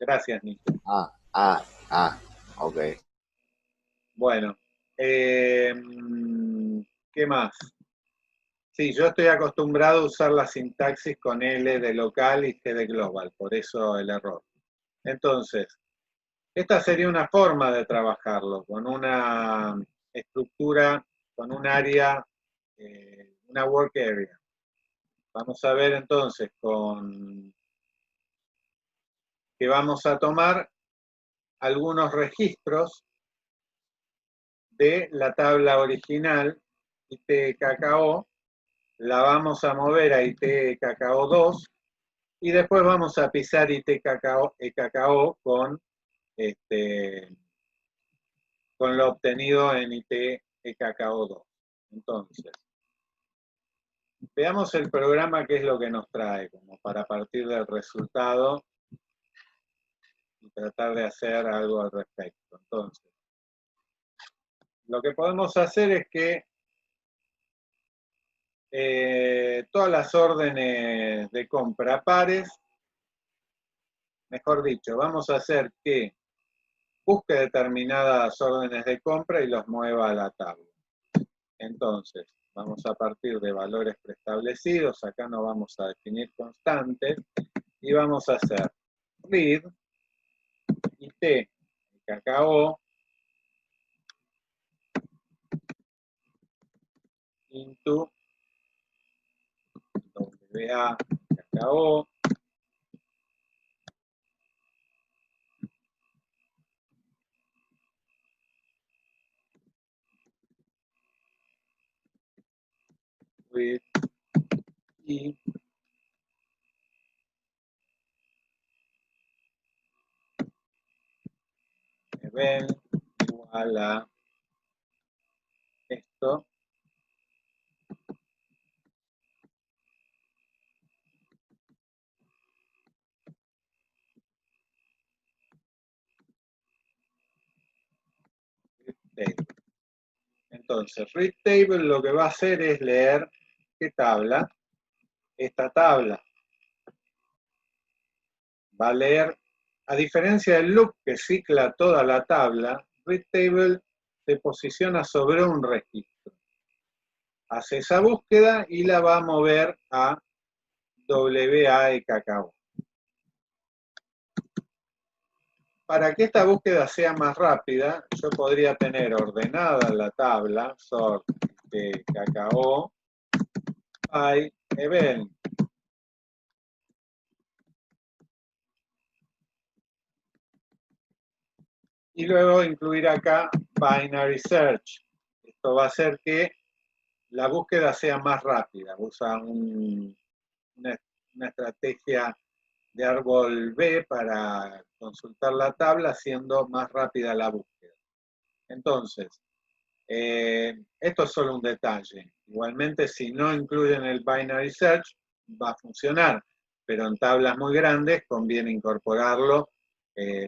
Gracias, Nico. Ok. Bueno, ¿qué más? Sí, yo estoy acostumbrado a usar la sintaxis con L de local y G de global, por eso el error. Entonces, esta sería una forma de trabajarlo, con una estructura, con un área, una work area. Vamos a ver entonces que vamos a tomar algunos registros de la tabla original IT cacao, la vamos a mover a IT cacao 2 y después vamos a pisar IT cacao con lo obtenido en IT cacao 2. Entonces, veamos el programa qué es lo que nos trae, como para partir del resultado y tratar de hacer algo al respecto. Entonces, lo que podemos hacer es que todas las órdenes de compra pares, mejor dicho, vamos a hacer que busque determinadas órdenes de compra y los mueva a la tabla. Entonces, vamos a partir de valores preestablecidos, acá no vamos a definir constantes, y vamos a hacer read IT cacao into WA cacao with y event igual a esto table. Entonces, read table lo que va a hacer es leer qué tabla, esta tabla. Va a leer, a diferencia del loop que cicla toda la tabla, read table se posiciona sobre un registro. Hace esa búsqueda y la va a mover a WA de cacao. Para que esta búsqueda sea más rápida, yo podría tener ordenada la tabla sort de cacao by event. Y luego incluir acá binary search. Esto va a hacer que la búsqueda sea más rápida. Usa una estrategia de árbol B para consultar la tabla, haciendo más rápida la búsqueda. Entonces, esto es solo un detalle. Igualmente, si no incluyen el binary search, va a funcionar, pero en tablas muy grandes conviene incorporarlo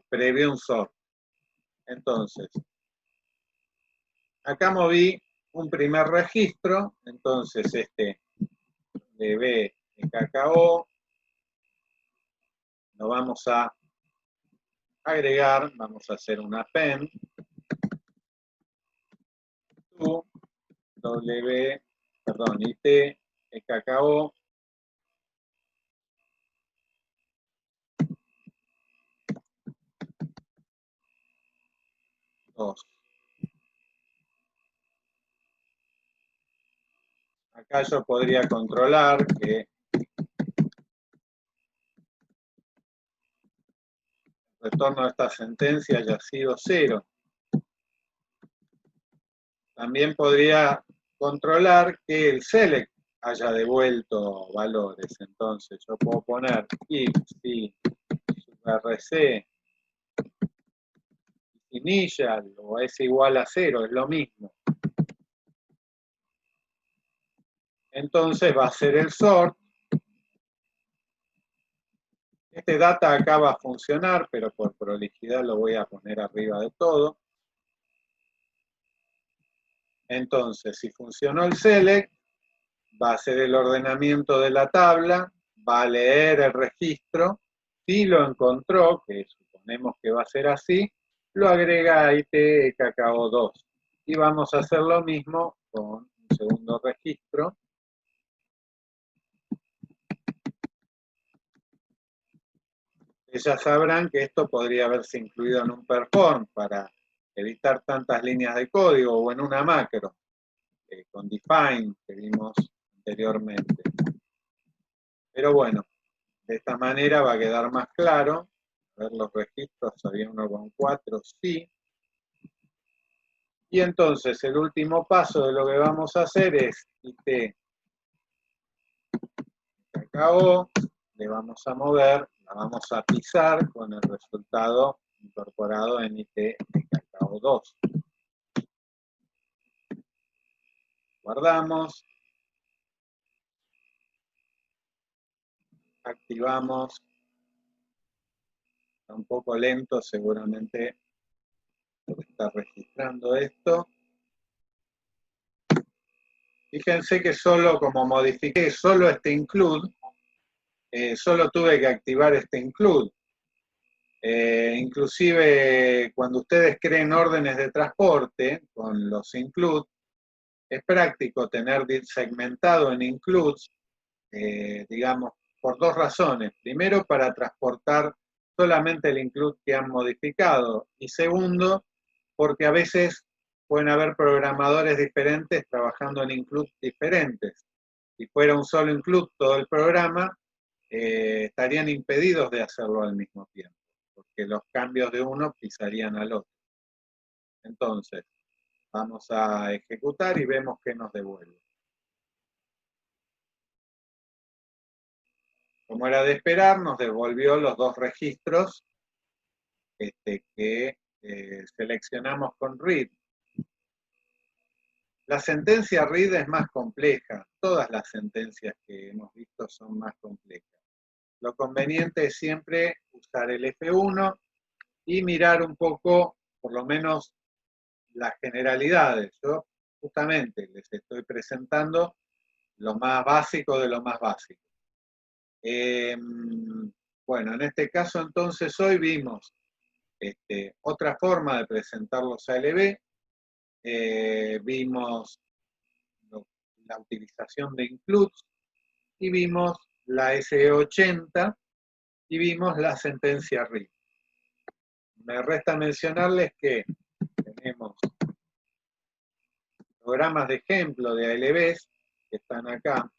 previo a un sort. Entonces, acá moví un primer registro, entonces este de B de cacao lo vamos a agregar, vamos a hacer una append to IT cacao dos. Acá yo podría controlar que el retorno de esta sentencia haya sido 0. También podría controlar que el select haya devuelto valores. Entonces yo puedo poner if si RC initial o s igual a 0, es lo mismo. Entonces va a ser el sort. Este data acá va a funcionar, pero por prolijidad lo voy a poner arriba de todo. Entonces, si funcionó el select, va a hacer el ordenamiento de la tabla, va a leer el registro, si lo encontró, que suponemos que va a ser así, lo agrega a IT cacao 2. Y vamos a hacer lo mismo con un segundo registro. Ya sabrán que esto podría haberse incluido en un perform para evitar tantas líneas de código o en una macro, con define que vimos anteriormente. Pero bueno, de esta manera va a quedar más claro. A ver los registros, había uno con 4, sí. Y entonces el último paso de lo que vamos a hacer es IT cacao, le vamos a mover, la vamos a pisar con el resultado incorporado en IT de cacao 2. Guardamos, activamos, está un poco lento seguramente porque está registrando esto. Fíjense que solo, como modifiqué solo este include, solo tuve que activar este include. Inclusive cuando ustedes creen órdenes de transporte con los include, es práctico tener segmentado en includes, digamos, por dos razones. Primero, para transportar solamente el include que han modificado. Y segundo, porque a veces pueden haber programadores diferentes trabajando en includes diferentes. Si fuera un solo include todo el programa, estarían impedidos de hacerlo al mismo tiempo, porque los cambios de uno pisarían al otro. Entonces, vamos a ejecutar y vemos qué nos devuelve. Como era de esperar, nos devolvió los dos registros que seleccionamos con read. La sentencia read es más compleja. Todas las sentencias que hemos visto son más complejas. Lo conveniente es siempre usar el F1 y mirar un poco, por lo menos, las generalidades. Yo justamente les estoy presentando lo más básico de lo más básico. Bueno, en este caso entonces hoy vimos otra forma de presentar los ALB, vimos la utilización de includes y vimos la SE80 y vimos la sentencia RIP. Me resta mencionarles que tenemos programas de ejemplo de ALBs que están acá,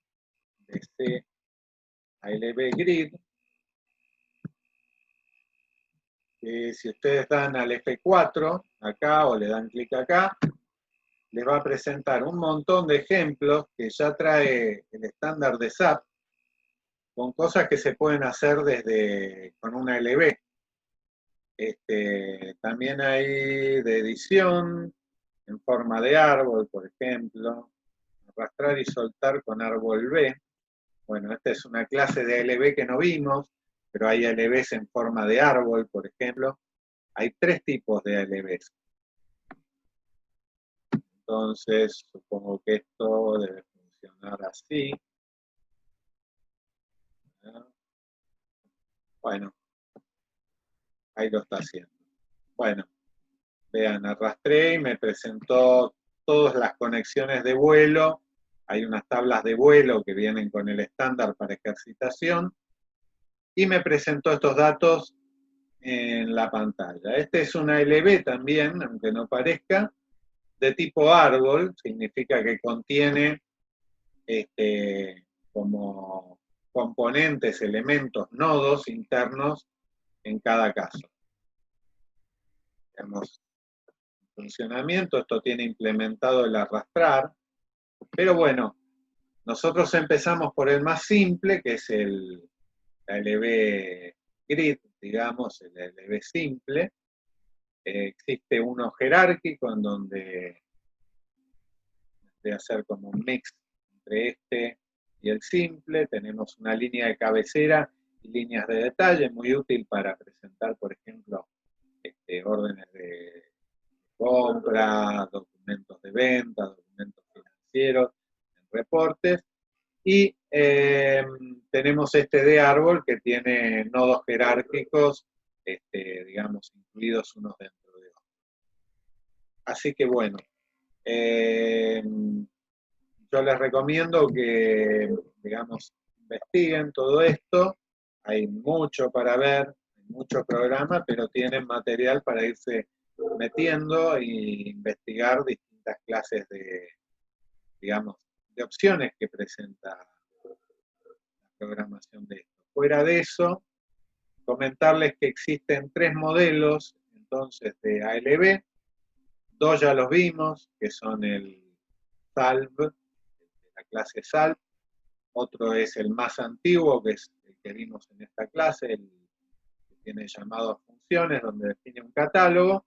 de C ALB Grid, que si ustedes dan al F4 acá o le dan clic acá, les va a presentar un montón de ejemplos que ya trae el estándar de SAP con cosas que se pueden hacer con una LB. También hay de edición en forma de árbol, por ejemplo, arrastrar y soltar con árbol B. Bueno, esta es una clase de ALB que no vimos, pero hay ALBs en forma de árbol, por ejemplo. Hay tres tipos de ALBs. Entonces, supongo que esto debe funcionar así. Bueno, ahí lo está haciendo. Bueno, vean, arrastré y me presentó todas las conexiones de vuelo. Hay unas tablas de vuelo que vienen con el estándar para ejercitación. Y me presentó estos datos en la pantalla. Este es una LB también, aunque no parezca, de tipo árbol, significa que contiene como componentes, elementos, nodos internos en cada caso. Digamos, funcionamiento, esto tiene implementado el arrastrar, pero bueno, nosotros empezamos por el más simple, que es la LB grid, digamos, el LB simple, Existe uno jerárquico en donde de hacer como un mix entre este y el simple. Tenemos una línea de cabecera y líneas de detalle, muy útil para presentar, por ejemplo, órdenes de compra, documentos de venta, documentos financieros, reportes. Y tenemos este de árbol que tiene nodos jerárquicos, digamos, incluidos unos dentro de otros. Así que bueno, yo les recomiendo que, digamos, investiguen todo esto. Hay mucho para ver, hay mucho programa, pero tienen material para irse metiendo e investigar distintas clases de, digamos, de opciones que presenta la programación de esto. Fuera de eso, comentarles que existen 3 modelos, entonces, de ALB. 2 ya los vimos, que son el SALV, la clase SALV. Otro es el más antiguo, que es el que vimos en esta clase, el que tiene llamado a funciones, donde define un catálogo.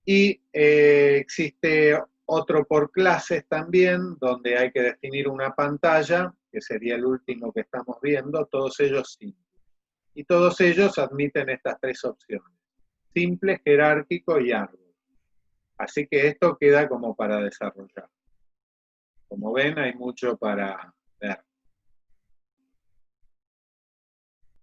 Y existe otro por clases también, donde hay que definir una pantalla, que sería el último que estamos viendo, todos ellos simples. Y todos ellos admiten estas 3 opciones: simple, jerárquico y árbol. Así que esto queda como para desarrollar. Como ven, hay mucho para ver.